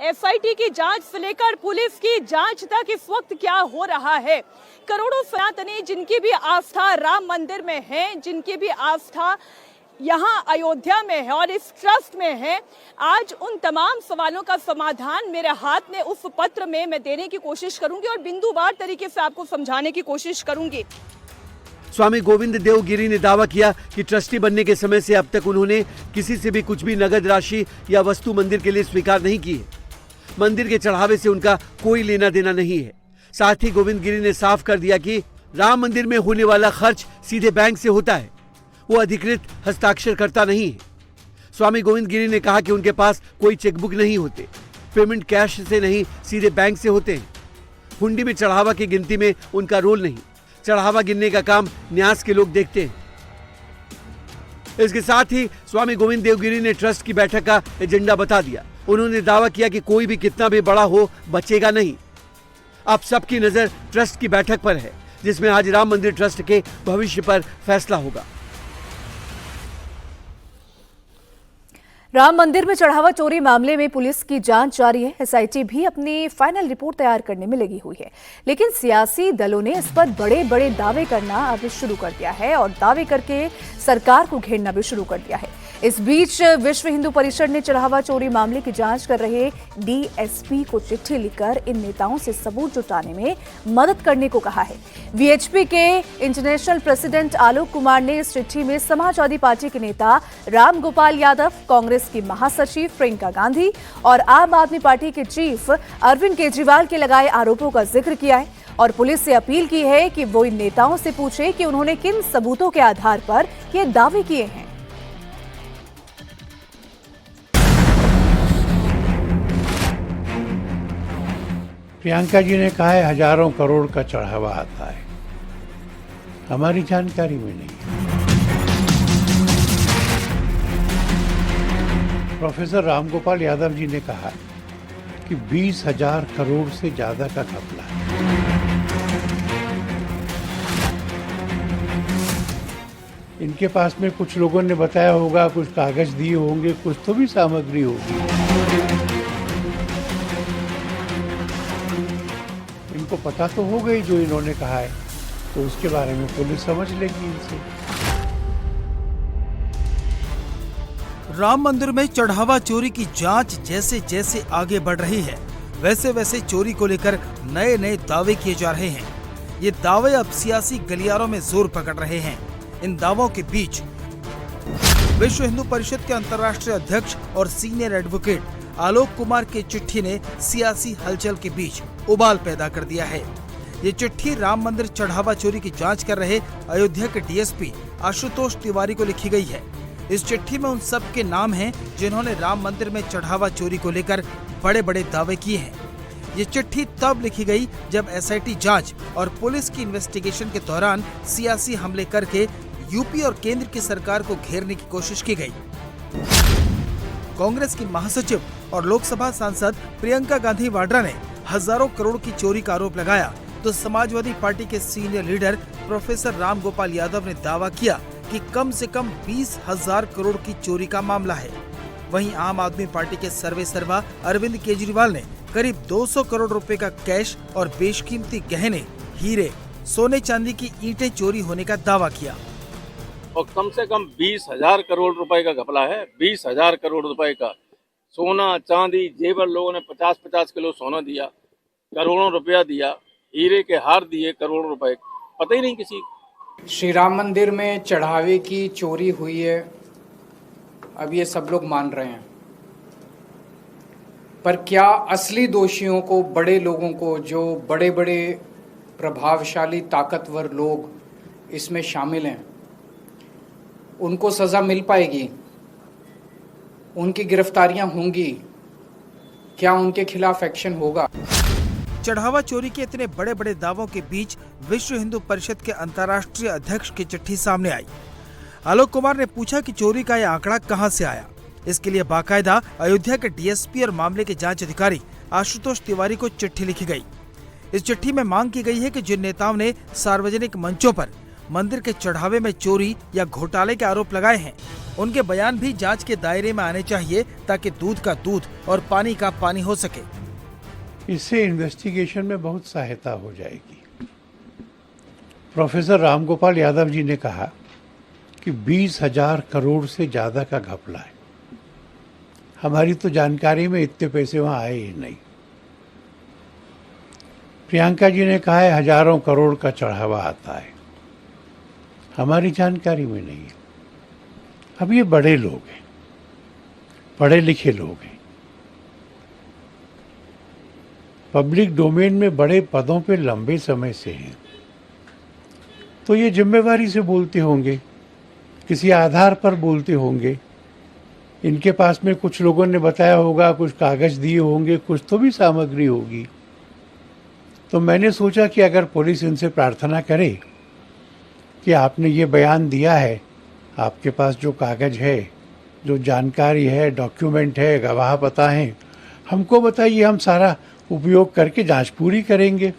एसआईटी की जांच से लेकर पुलिस की जांच तक इस वक्त क्या हो रहा है। करोड़ों सनातनी जिनकी भी आस्था राम मंदिर में है, जिनकी भी आस्था यहाँ अयोध्या में है और इस ट्रस्ट में है, आज उन तमाम सवालों का समाधान मेरे हाथ में उस पत्र में मैं देने की कोशिश करूंगी और बिंदुवार तरीके से आपको समझाने की कोशिश करूंगी। स्वामी गोविंद देवगिरी ने दावा किया कि ट्रस्टी बनने के समय से अब तक उन्होंने किसी से भी कुछ भी नगद राशि या वस्तु मंदिर के लिए स्वीकार नहीं की है। मंदिर के चढ़ावे से उनका कोई लेना देना नहीं है। साथ ही गोविंद गिरी ने साफ कर दिया कि राम मंदिर में होने वाला खर्च सीधे बैंक से होता है। वो अधिकृत हस्ताक्षरकर्ता नहीं है। स्वामी गोविंद गिरी ने कहा कि उनके पास कोई चेकबुक नहीं होते। पेमेंट कैश से नहीं, सीधे बैंक से होते हैं। हुंडी में चढ़ावा की गिनती में उनका रोल नहीं। चढ़ावा गिनने का काम न्यास के लोग देखते हैं। इसके साथ ही स्वामी गोविंद देवगिरी ने ट्रस्ट की बैठक का एजेंडा बता दिया। उन्होंने दावा किया कि कोई भी कितना भी बड़ा हो बचेगा नहीं। अब सबकी नजर ट्रस्ट की बैठक पर है, जिसमें आज राम मंदिर ट्रस्ट के भविष्य पर फैसला होगा। राम मंदिर में चढ़ावा चोरी मामले में पुलिस की जांच जारी है। एसआईटी भी अपनी फाइनल रिपोर्ट तैयार करने में लगी हुई है, लेकिन सियासी दलों ने इस पर बड़े बड़े दावे करना अब शुरू कर दिया है और दावे करके सरकार को घेरना भी शुरू कर दिया है। इस बीच विश्व हिंदू परिषद ने चढ़ावा चोरी मामले की जांच कर रहे डीएसपी को चिट्ठी लिखकर इन नेताओं से सबूत जुटाने में मदद करने को कहा है। वीएचपी के इंटरनेशनल प्रेसिडेंट आलोक कुमार ने इस चिट्ठी में समाजवादी पार्टी के नेता राम गोपाल यादव, कांग्रेस की महासचिव प्रियंका गांधी और आम आदमी पार्टी के चीफ अरविंद केजरीवाल के लगाए आरोपों का जिक्र किया है और पुलिस से अपील की है कि वो इन नेताओं से पूछे कि उन्होंने किन सबूतों के आधार पर ये दावे किए हैं। प्रियंका जी ने कहा है हजारों करोड़ का चढ़ावा आता है, हमारी जानकारी में नहीं है। प्रोफेसर रामगोपाल यादव जी ने कहा कि 20,000 करोड़ से ज्यादा का घपला है। इनके पास में कुछ लोगों ने बताया होगा, कुछ कागज दिए होंगे, कुछ तो भी सामग्री होगी। इनको पता तो हो गई जो इन्होंने कहा है, तो उसके बारे में पुलिस समझ लेगी इनसे। राम मंदिर में चढ़ावा चोरी की जांच जैसे जैसे आगे बढ़ रही है, वैसे वैसे चोरी को लेकर नए नए दावे किए जा रहे हैं। ये दावे अब सियासी गलियारों में जोर पकड़ रहे हैं। इन दावों के बीच विश्व हिंदू परिषद के अंतर्राष्ट्रीय अध्यक्ष और सीनियर एडवोकेट आलोक कुमार की चिट्ठी ने सियासी हलचल के बीच उबाल पैदा कर दिया है। ये चिट्ठी राम मंदिर चढ़ावा चोरी की जांच कर रहे अयोध्या के डीएसपी आशुतोष तिवारी को लिखी गई है। इस चिट्ठी में उन सब के नाम हैं जिन्होंने राम मंदिर में चढ़ावा चोरी को लेकर बड़े बड़े दावे किए हैं। ये चिट्ठी तब लिखी गई जब एसआईटी जांच और पुलिस की इन्वेस्टिगेशन के दौरान सियासी हमले करके यूपी और केंद्र की सरकार को घेरने की कोशिश की गई। कांग्रेस की महासचिव और लोकसभा सांसद प्रियंका गांधी वाड्रा ने हजारों करोड़ की चोरी का आरोप लगाया, तो समाजवादी पार्टी के senior leader professor Ram Gopal Yadav ने दावा किया कि कम से कम 20,000 करोड़ की चोरी का मामला है। वहीं आम आदमी पार्टी के सर्वे सर्वा अरविंद केजरीवाल ने करीब 200 करोड़ रुपए का कैश और बेशकीमती गहने, हीरे, सोने चांदी की ईंटें चोरी होने का दावा किया। और कम से कम 20,000 करोड़ रुपए का घपला है। 20,000 करोड़ रुपए का सोना चांदी जेवर, लोगों ने 50-50 किलो सोना दिया, करोड़ों रुपया दिया, हीरे के हार दिए करोड़ों रुपए, पता ही नहीं किसी। श्री राम मंदिर में चढ़ावे की चोरी हुई है, अब ये सब लोग मान रहे हैं, पर क्या असली दोषियों को, बड़े लोगों को, जो बड़े बड़े प्रभावशाली ताकतवर लोग इसमें शामिल हैं, उनको सजा मिल पाएगी? उनकी गिरफ्तारियां होंगी? क्या उनके खिलाफ एक्शन होगा? चढ़ावा चोरी के इतने बड़े बड़े दावों के बीच विश्व हिंदू परिषद के अंतर्राष्ट्रीय अध्यक्ष की चिट्ठी सामने आई। आलोक कुमार ने पूछा कि चोरी का यह आंकड़ा कहां से आया। इसके लिए बाकायदा अयोध्या के डीएसपी और मामले के जांच अधिकारी आशुतोष तिवारी को चिट्ठी लिखी गई। इस चिट्ठी में मांग की गई है कि जिन नेताओं ने सार्वजनिक मंचों पर मंदिर के चढ़ावे में चोरी या घोटाले के आरोप लगाए हैं, उनके बयान भी जांच के दायरे में आने चाहिए, ताकि दूध का दूध और पानी का पानी हो सके। इससे इन्वेस्टिगेशन में बहुत सहायता हो जाएगी। प्रोफेसर रामगोपाल यादव जी ने कहा कि 20,000 करोड़ से ज्यादा का घपला है। हमारी तो जानकारी में इतने पैसे वहां आए ही नहीं। प्रियंका जी ने कहा है हजारों करोड़ का चढ़ावा आता है, हमारी जानकारी में नहीं है। अब ये बड़े लोग हैं, पढ़े लिखे लोग हैं, पब्लिक डोमेन में बड़े पदों पे लंबे समय से हैं, तो ये जिम्मेवारी से बोलते होंगे, किसी आधार पर बोलते होंगे। इनके पास में कुछ लोगों ने बताया होगा, कुछ कागज दिए होंगे, कुछ तो भी सामग्री होगी। तो मैंने सोचा कि अगर पुलिस इनसे प्रार्थना करे कि आपने ये बयान दिया है, आपके पास जो कागज है, जो जानकारी है, डॉक्यूमेंट है, गवाह पता है, हमको बताइए, हम सारा उपयोग करके जांच पूरी करेंगे।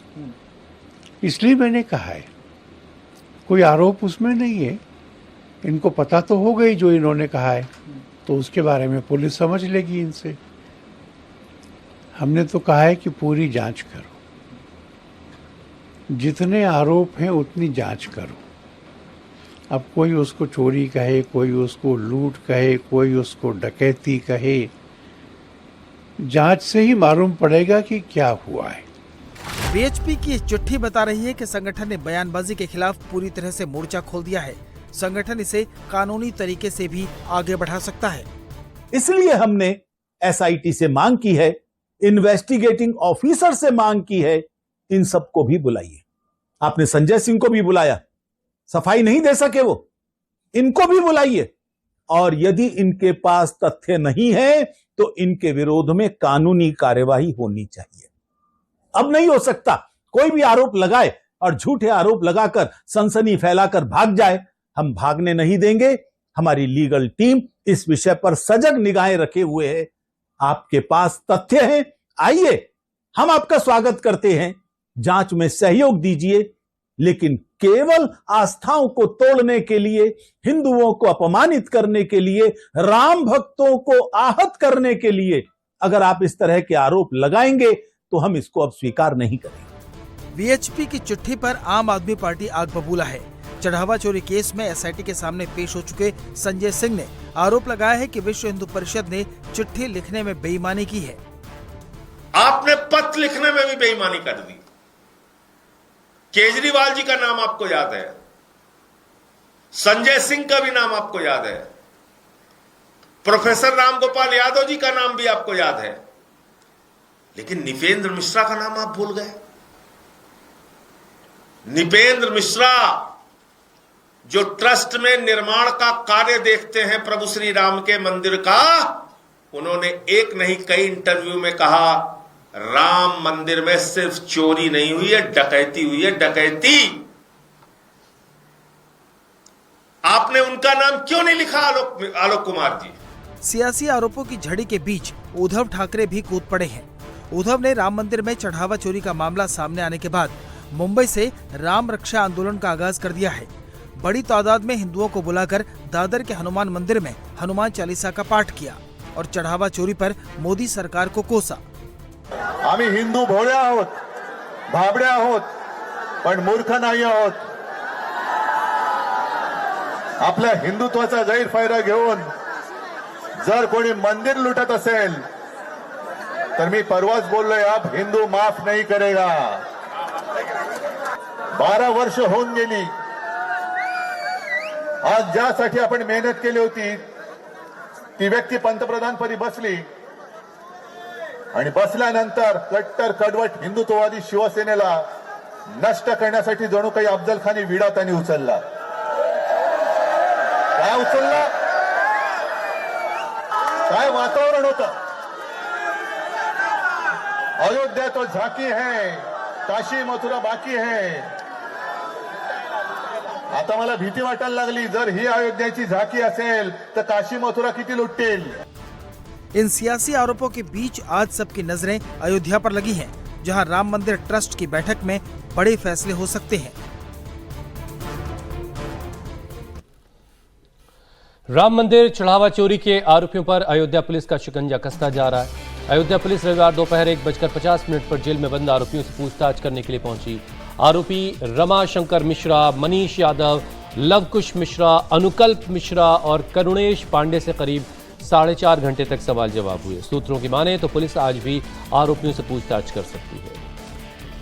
इसलिए मैंने कहा है, कोई आरोप उसमें नहीं है, इनको पता तो हो गई जो इन्होंने कहा है, तो उसके बारे में पुलिस समझ लेगी इनसे। हमने तो कहा है कि पूरी जांच करो, जितने आरोप हैं उतनी जांच करो। अब कोई उसको चोरी कहे, कोई उसको लूट कहे, कोई उसको डकैती कहे, जांच से ही मालूम पड़ेगा कि क्या हुआ है। बीएचपी की चिट्ठी बता रही है कि संगठन ने बयानबाजी के खिलाफ पूरी तरह से मोर्चा खोल दिया है। संगठन इसे कानूनी तरीके से भी आगे बढ़ा सकता है। इसलिए हमने एसआईटी से मांग की है, इन्वेस्टिगेटिंग ऑफिसर से मांग की है, इन सबको भी बुलाइए। आपने संजय सिंह को भी बुलाया, सफाई नहीं दे सके वो, इनको भी बुलाइए। और यदि इनके पास तथ्य नहीं है तो इनके विरोध में कानूनी कार्यवाही होनी चाहिए। अब नहीं हो सकता कोई भी आरोप लगाए और झूठे आरोप लगाकर सनसनी फैलाकर भाग जाए। हम भागने नहीं देंगे। हमारी लीगल टीम इस विषय पर सजग निगाहें रखे हुए है। आपके पास तथ्य हैं, आइए, हम आपका स्वागत करते हैं, जांच में सहयोग दीजिए। लेकिन केवल आस्थाओं को तोड़ने के लिए, हिंदुओं को अपमानित करने के लिए, राम भक्तों को आहत करने के लिए अगर आप इस तरह के आरोप लगाएंगे तो हम इसको अब स्वीकार नहीं करेंगे। बीएचपी की चिट्ठी पर आम आदमी पार्टी आग बबूला है। चढ़ावा चोरी केस में एसआईटी के सामने पेश हो चुके संजय सिंह ने आरोप लगाया है कि विश्व हिंदू परिषद ने चिट्ठी लिखने में बेईमानी की है। आपने पत्र लिखने में भी बेईमानी कर दी। केजरीवाल जी का नाम आपको याद है, संजय सिंह का भी नाम आपको याद है, प्रोफेसर रामगोपाल यादव जी का नाम भी आपको याद है, लेकिन निपेंद्र मिश्रा का नाम आप भूल गए। निपेंद्र मिश्रा जो ट्रस्ट में निर्माण का कार्य देखते हैं प्रभु श्री राम के मंदिर का, उन्होंने एक नहीं कई इंटरव्यू में कहा, राम मंदिर में सिर्फ चोरी नहीं हुई है, डकैती हुई है, डकैती। आपने उनका नाम क्यों नहीं लिखा आलोक कुमार जी? सियासी आरोपों की झड़ी के बीच उद्धव ठाकरे भी कूद पड़े हैं। उद्धव ने राम मंदिर में चढ़ावा चोरी का मामला सामने आने के बाद मुंबई से राम रक्षा आंदोलन का आगाज कर दिया है। बड़ी तादाद में हिंदुओं को बुलाकर दादर के हनुमान मंदिर में हनुमान चालीसा का पाठ किया और चढ़ावा चोरी पर मोदी सरकार को कोसा। आम्ही हिंदू भोळे आहोत, भाबडे आहोत, पण मूर्ख नाही आहोत। आपल्या हिंदुत्वाचा गैरफायदा घेऊन जर कोणी मंदिर लुटत असेल तर मी परवाच बोललोय, अब हिंदू माफ नहीं करेगा। 12 वर्ष होऊन गेली। आज ज्यासाठी आपण मेहनत केली होती ती व्यक्ती पंतप्रधानपदी बसली आणि बसल्यानंतर कट्टर कडवट हिंदुत्ववादी शिवसेनेला नष्ट करण्यासाठी जणू काही अफजल खानी विडा त्यांनी उचलला। काय उचलला? काय वातावरण होतं? अयोध्या तो झाकी है, काशी मथुरा बाकी है। आता मला भीती वाटायला लागली, जर ही अयोध्याची झाकी असेल तर काशी मथुरा किती लुटतील। इन सियासी आरोपों के बीच आज सबकी नजरें अयोध्या पर लगी हैं, जहां राम मंदिर ट्रस्ट की बैठक में बड़े फैसले हो सकते हैं। राम मंदिर चढ़ावा चोरी के आरोपियों पर अयोध्या पुलिस का शिकंजा कसता जा रहा है। अयोध्या पुलिस रविवार दोपहर 1:50 पर जेल में बंद आरोपियों से पूछताछ करने के लिए पहुंची। आरोपी रमाशंकर मिश्रा, मनीष यादव, लवकुश मिश्रा, अनुकल्प मिश्रा और करुणेश पांडे से करीब 4.5 घंटे तक सवाल जवाब हुए। सूत्रों की माने तो पुलिस आज भी आरोपियों से पूछताछ कर सकती है।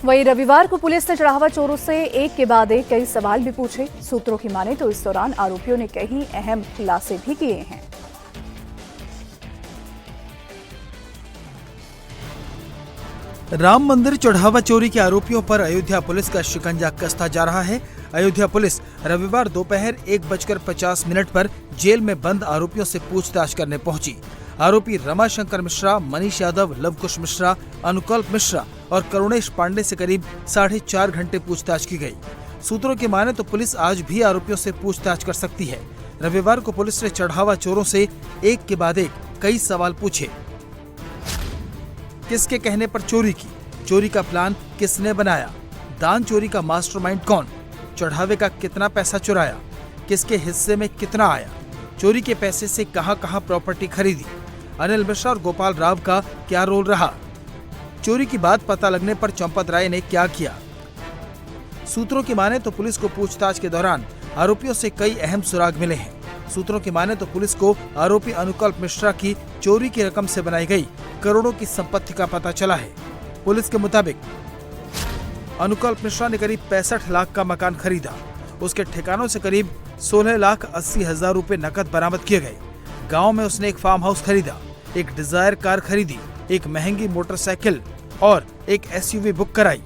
वहीं रविवार को पुलिस ने चढ़ावा चोरों से एक के बाद एक कई सवाल भी पूछे। सूत्रों की माने तो इस दौरान आरोपियों ने कई अहम खुलासे भी किए हैं। राम मंदिर चढ़ावा चोरी के आरोपियों पर अयोध्या पुलिस का शिकंजा कसता जा रहा है। अयोध्या पुलिस रविवार दोपहर 1:50 पर जेल में बंद आरोपियों से पूछताछ करने पहुंची। आरोपी रमाशंकर मिश्रा, मनीष यादव, लवकुश मिश्रा, अनुकल्प मिश्रा और करुणेश पांडे से करीब 4.5 घंटे पूछताछ की गई। सूत्रों की माने तो पुलिस आज भी आरोपियों से पूछताछ कर सकती है। रविवार को पुलिस ने चढ़ावा चोरों से एक के बाद एक कई सवाल पूछे। किसके कहने पर चोरी की? चोरी का प्लान किसने बनाया? दान चोरी का मास्टरमाइंड कौन? चढ़ावे का कितना पैसा चुराया? किसके हिस्से में कितना आया? चोरी के पैसे से कहां-कहां प्रॉपर्टी खरीदी? अनिल मिश्रा और गोपाल राव का क्या रोल रहा? चोरी की बात पता लगने पर चंपत राय ने क्या किया? सूत्रों की माने तो पुलिस को पूछताछ के दौरान आरोपियों से कई अहम सुराग मिले हैं। सूत्रों की माने तो पुलिस को आरोपी अनुकल्प मिश्रा की चोरी की रकम से बनाई गई करोड़ों की संपत्ति का पता चला है। पुलिस के मुताबिक अनुकल्प मिश्रा ने करीब 65 लाख का मकान खरीदा। उसके ठिकानों से करीब 16,80,000 रुपए नकद बरामद किए गए। गांव में उसने एक फार्म हाउस खरीदा, एक डिजायर कार खरीदी, एक महंगी मोटरसाइकिल और एक एसयूवी बुक कराई।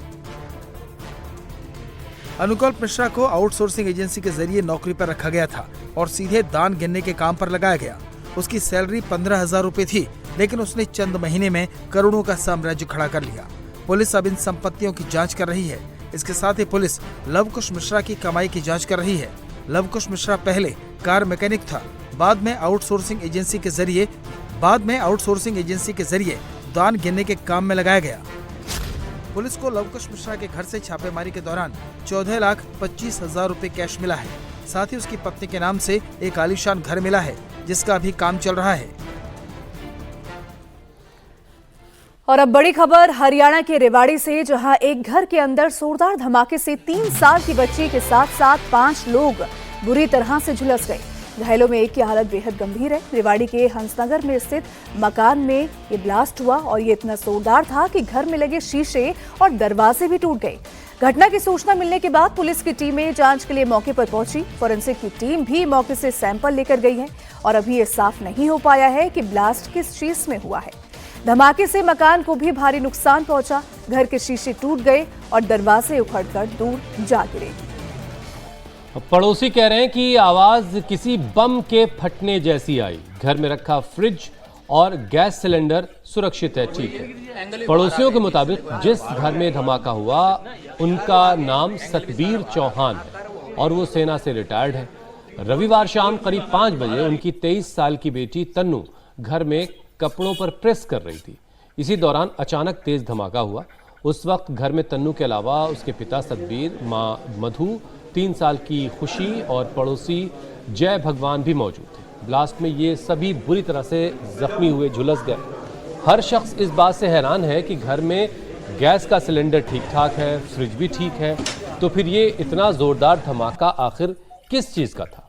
अनुकल्प मिश्रा को आउटसोर्सिंग एजेंसी के जरिए नौकरी पर रखा गया था और सीधे दान गिनने के काम पर लगाया गया। उसकी सैलरी 15,000 रुपए थी, लेकिन उसने चंद महीने में करोड़ों का साम्राज्य खड़ा कर लिया। पुलिस अब इन संपत्तियों की जांच कर रही है। इसके साथ ही पुलिस लवकुश मिश्रा की कमाई की जांच कर रही है। लवकुश मिश्रा पहले कार मैकेनिक था, बाद में आउटसोर्सिंग एजेंसी के जरिए दान गिनने के काम में लगाया गया। पुलिस को लवकुश मिश्रा के घर से छापेमारी के दौरान 14,25,000 रुपए कैश मिला है। साथ ही उसकी पत्नी के नाम से एक आलीशान घर मिला है, जिसका अभी काम चल रहा है। और अब बड़ी खबर हरियाणा के रेवाड़ी से, जहां एक घर के अंदर जोरदार धमाके से 3 साल की बच्ची के साथ 5 लोग बुरी तरह से झुलस गए। घायलों में एक की हालत बेहद गंभीर है। रेवाड़ी के हंसनगर में स्थित मकान में ये ब्लास्ट हुआ और ये इतना जोरदार था कि घर में लगे शीशे और दरवाजे भी टूट गए। घटना की सूचना मिलने के बाद पुलिस की टीमें जांच के लिए मौके पर पहुंची। फोरेंसिक की टीम भी मौके से सैंपल लेकर गई है और अभी ये साफ नहीं हो पाया है कि ब्लास्ट किस चीज में हुआ है। धमाके से मकान को भी भारी नुकसान पहुंचा। घर के शीशे टूट गए और दरवाजे उखड़कर दूर जा गिरे। पड़ोसी कह रहे हैं कि आवाज किसी बम के फटने जैसी आई। घर में रखा फ्रिज और गैस सिलेंडर सुरक्षित है, ठीक है। पड़ोसियों के मुताबिक जिस घर में धमाका हुआ उनका नाम सतबीर चौहान है और वो सेना से रिटायर्ड है। रविवार शाम करीब 5 बजे उनकी 23 साल की बेटी तन्नू घर में कपड़ों पर प्रेस कर रही थी। इसी दौरान अचानक तेज धमाका हुआ। उस वक्त घर में तन्नू के अलावा उसके पिता सतबीर, मां मधु, 3 साल की खुशी और पड़ोसी जय भगवान भी मौजूद थे। ब्लास्ट में ये सभी बुरी तरह से जख्मी हुए, झुलस गए। हर शख्स इस बात से हैरान है कि घर में गैस का सिलेंडर ठीक ठाक है, फ्रिज भी ठीक है, तो फिर ये इतना जोरदार धमाका आखिर किस चीज़ का था?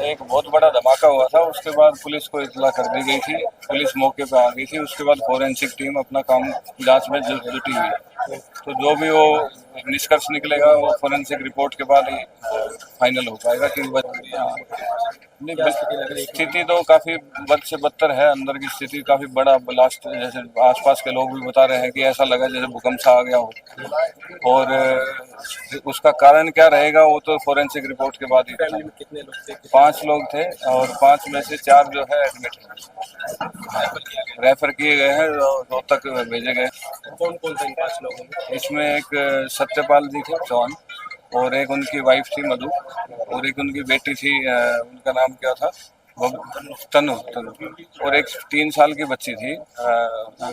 एक बहुत बड़ा धमाका हुआ था। उसके बाद पुलिस को इत्तला कर दी गई थी, पुलिस मौके पर आ गई थी। उसके बाद फोरेंसिक टीम अपना काम जांच में जुटी हुई है। तो जो भी वो निष्कर्ष निकलेगा वो फोरेंसिक रिपोर्ट के बाद ही फाइनल हो पाएगा कि स्थिति तो काफी बद से बदतर है। अंदर की स्थिति काफी बड़ा ब्लास्ट, जैसे आसपास के लोग भी बता रहे हैं कि ऐसा लगा जैसे भूकंप सा आ गया हो। और उसका कारण क्या रहेगा वो तो फोरेंसिक रिपोर्ट के बाद ही। कितने लोग थे? 5 लोग थे और 5 में से 4 जो है एडमिट हैं, रेफर किए गए हैं, रोहतक भेजे गए। कौन कौन थे 5 लोगों में? इसमें एक सत्यपाल जी थे चौहान, और एक उनकी वाइफ थी मधु, और एक उनकी बेटी थी, उनका नाम क्या था, तनु, और एक 3 साल की बच्ची थी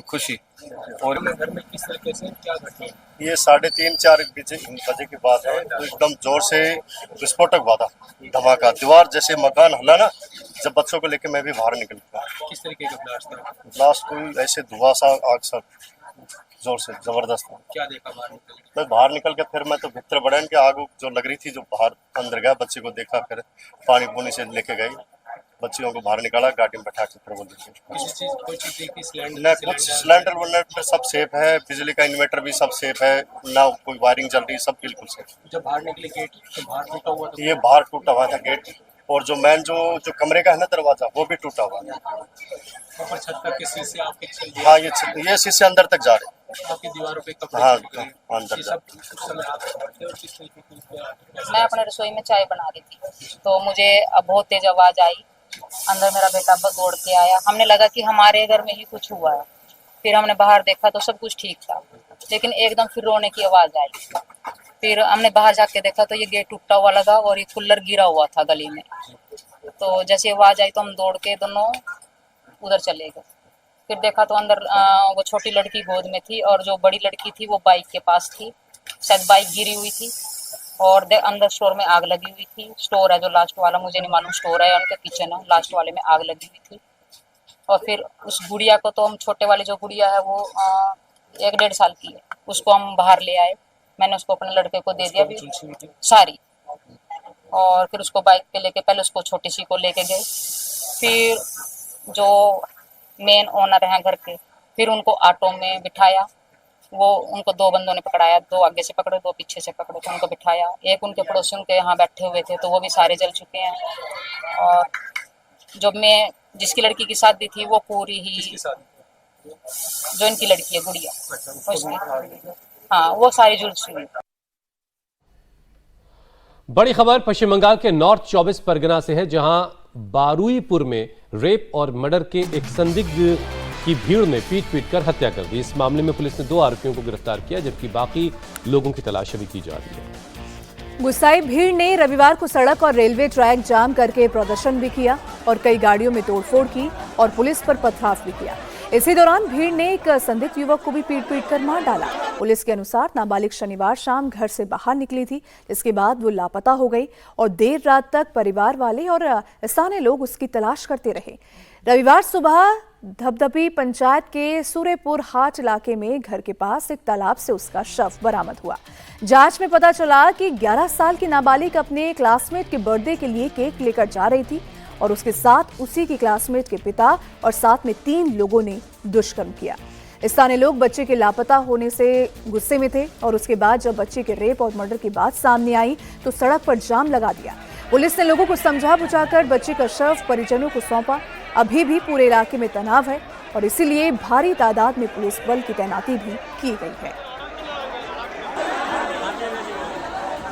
खुशी। और घर में किस तरीके से क्या घटना? ये 3:30-4 बजे की बात है। तो एकदम जोर से विस्फोटक हुआ था, धमाका, दीवार जैसे मकान हला ना। जब बच्चों को लेकर मैं भी बाहर निकल गया। किस तरीके का ब्लास्ट था? ब्लास्ट कोई ऐसे धुआं सा, आग सा, जोर से जबरदस्त था। क्या देखा बाहर निकल? मैं बाहर निकल के फिर मैं तो भीतर बढ़ा के आग जो लग रही थी, जो बाहर अंदर गया, बच्चे को देखा, फिर पानी पूनी से लेके गई, बच्चियों को बाहर निकाला, गाड़ी में बैठा के फिर वो कोई चीज देखी? सिलेंडर, कुछ सिलेंडर वलेंडर सब सेफ है, बिजली का इन्वर्टर भी सब सेफ है ना, कोई वायरिंग चल रही, सब बिल्कुल सेफ। जब बाहर निकले गेट तो बाहर टूटा हुआ था? ये बाहर टूटा हुआ था गेट, और जो मेन जो कमरे का है ना दरवाजा, वो भी टूटा हुआ है। ऊपर छत तक के शीशे आपके चल गए? हाँ, ये शीशे अंदर तक जा रहे हैं। आपकी दीवारों पे कपड़े? हाँ, अंदर जा। मैं अपने रसोई में चाय बना रही थी, तो मुझे अब बहुत तेज आवाज आई। अंदर मेरा बेटा दौड़ के आया, हमने लगा कि हमारे घर में ही कुछ हुआ है। फिर हमने बाहर देखा तो सब कुछ ठीक था, लेकिन एकदम फिर रोने की आवाज आई। फिर हमने बाहर जाके देखा तो ये गेट टूटा हुआ लगा और ये कूलर गिरा हुआ था गली में। तो जैसे आवाज आई तो हम दौड़ के दोनों उधर चले गए। फिर देखा तो अंदर वो छोटी लड़की गोद में थी, और जो बड़ी लड़की थी वो बाइक के पास थी, शायद बाइक गिरी हुई थी। और अंदर स्टोर में आग लगी हुई थी। स्टोर है जो लास्ट वाला, मुझे नहीं मालूम स्टोर है या उनका किचन है, लास्ट वाले में आग लगी हुई थी। और फिर उस गुड़िया को तो हम, छोटे वाली जो गुड़िया है वो 1-1.5 साल की है, उसको हम बाहर ले आए। मैंने उसको अपने लड़के को दे दिया भी सारी, और फिर उसको बाइक पे लेके, पहले उसको छोटी सी को लेके गए, फिर जो मेन ओनर हैं घर के, फिर उनको ऑटो में बिठाया। वो उनको 2 बंदों ने पकड़ाया, 2 आगे से पकड़े, 2 पीछे से पकड़े थे, उनको बिठाया। एक उनके पड़ोसी उनके यहाँ बैठे हुए थे, तो वो भी सारे जल चुके हैं। और जो मैं जिसकी लड़की की शादी थी वो पूरी ही, जो इनकी लड़की है गुड़िया, हाँ, वो सारी जुल हुई। बड़ी खबर पश्चिम बंगाल के नॉर्थ 24 परगना से है, जहां बारुईपुर में रेप और मर्डर के एक संदिग्ध की भीड़ ने पीट कर हत्या कर दी। इस मामले में पुलिस ने 2 आरोपियों को गिरफ्तार किया, जबकि बाकी लोगों की तलाश अभी की जा रही है। गुस्साई भीड़ ने रविवार को सड़क और रेलवे ट्रैक जाम करके प्रदर्शन भी किया और कई गाड़ियों में तोड़फोड़ की और पुलिस पर पथराव भी किया। इसी दौरान भीड़ ने एक संदिग्ध युवक को भी पीट कर मार डाला। पुलिस के अनुसार नाबालिग शनिवार शाम घर से बाहर निकली थी, जिसके बाद वो लापता हो गई और देर रात तक परिवार वाले और स्थानीय लोग उसकी तलाश करते रहे। रविवार सुबह धपधपी पंचायत के सूर्यपुर हाट इलाके में घर के पास एक तालाब से उसका शव बरामद हुआ। जांच में पता चला कि 11 साल की नाबालिग अपने क्लासमेट के बर्थडे के लिए केक लेकर जा रही थी और उसके साथ उसी की क्लासमेट के पिता और साथ में 3 लोगों ने दुष्कर्म किया। स्थानीय लोग बच्चे के लापता होने से गुस्से में थे और उसके बाद जब बच्चे के रेप और मर्डर की बात सामने आई तो सड़क पर जाम लगा दिया। पुलिस ने लोगों को समझा बुझाकर बच्चे का शव परिजनों को सौंपा। अभी भी पूरे इलाके में तनाव है और इसीलिए भारी तादाद में पुलिस बल की तैनाती भी की गई है।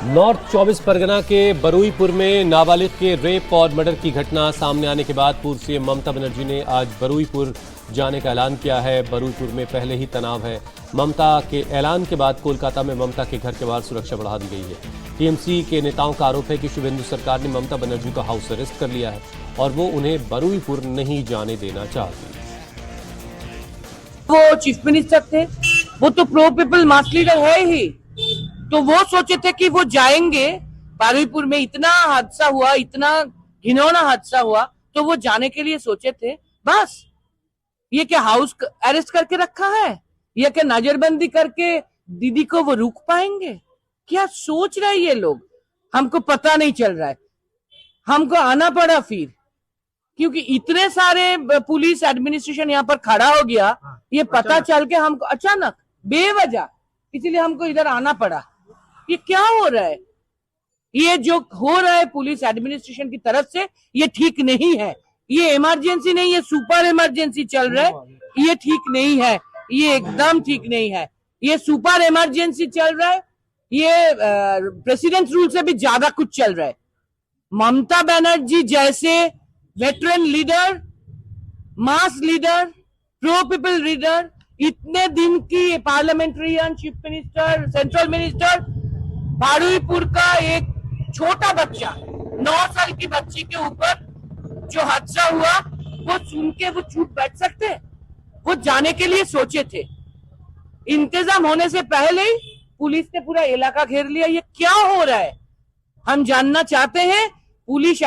नॉर्थ 24 परगना के बरुईपुर में नाबालिग के रेप और मर्डर की घटना सामने आने के बाद पूर्व सीएम ममता बनर्जी ने आज बरुईपुर जाने का ऐलान किया है। बरुईपुर में पहले ही तनाव है। ममता के ऐलान के बाद कोलकाता में ममता के घर के बाहर सुरक्षा बढ़ा दी गई है। टीएमसी के नेताओं का आरोप है कि शुभेंदु सरकार ने ममता बनर्जी को हाउस अरेस्ट कर लिया है और वो उन्हें बरुईपुर नहीं जाने देना चाहती। वो चीफ मिनिस्टर थे, वो तो प्रो पीपल मास लीडर है ही, तो वो सोचे थे कि वो जाएंगे, पारुलपुर में इतना हादसा हुआ, इतना घिनौना हादसा हुआ, तो वो जाने के लिए सोचे थे। बस ये क्या हाउस अरेस्ट करके रखा है, ये क्या नजरबंदी करके दीदी को वो रोक पाएंगे? क्या सोच रहे हैं ये लोग? हमको पता नहीं चल रहा है। हमको आना पड़ा फिर, क्योंकि इतने सारे पुलिस एडमिनिस्ट्रेशन यहाँ पर खड़ा हो गया, ये पता चल के हमको अचानक बेवजह, इसलिए हमको इधर आना पड़ा। ये क्या हो रहा है? ये जो हो रहा है पुलिस एडमिनिस्ट्रेशन की तरफ से, ये ठीक नहीं है। ये इमरजेंसी नहीं, ये सुपर इमरजेंसी चल रहा है, ये ठीक नहीं है, ये एकदम ठीक नहीं है। ये सुपर इमरजेंसी चल रहा है, ये प्रेसिडेंट रूल से भी ज्यादा कुछ चल रहा है। ममता बनर्जी जैसे veteran leader, mass leader, pro people leader, इतने दिन की parliamentarian, chief minister, central minister, Parulpur का एक छोटा बच्चा, 9 साल की बच्ची के ऊपर जो हादसा हुआ, वो सुन के वो चुप बैठ सकते? वो जाने के लिए सोचे थे। इंतजाम होने से पहले ही पुलिस ने पूरा इलाका घेर लिया। ये क्या हो रहा है? हम जानना चाहते हैं। पुलिस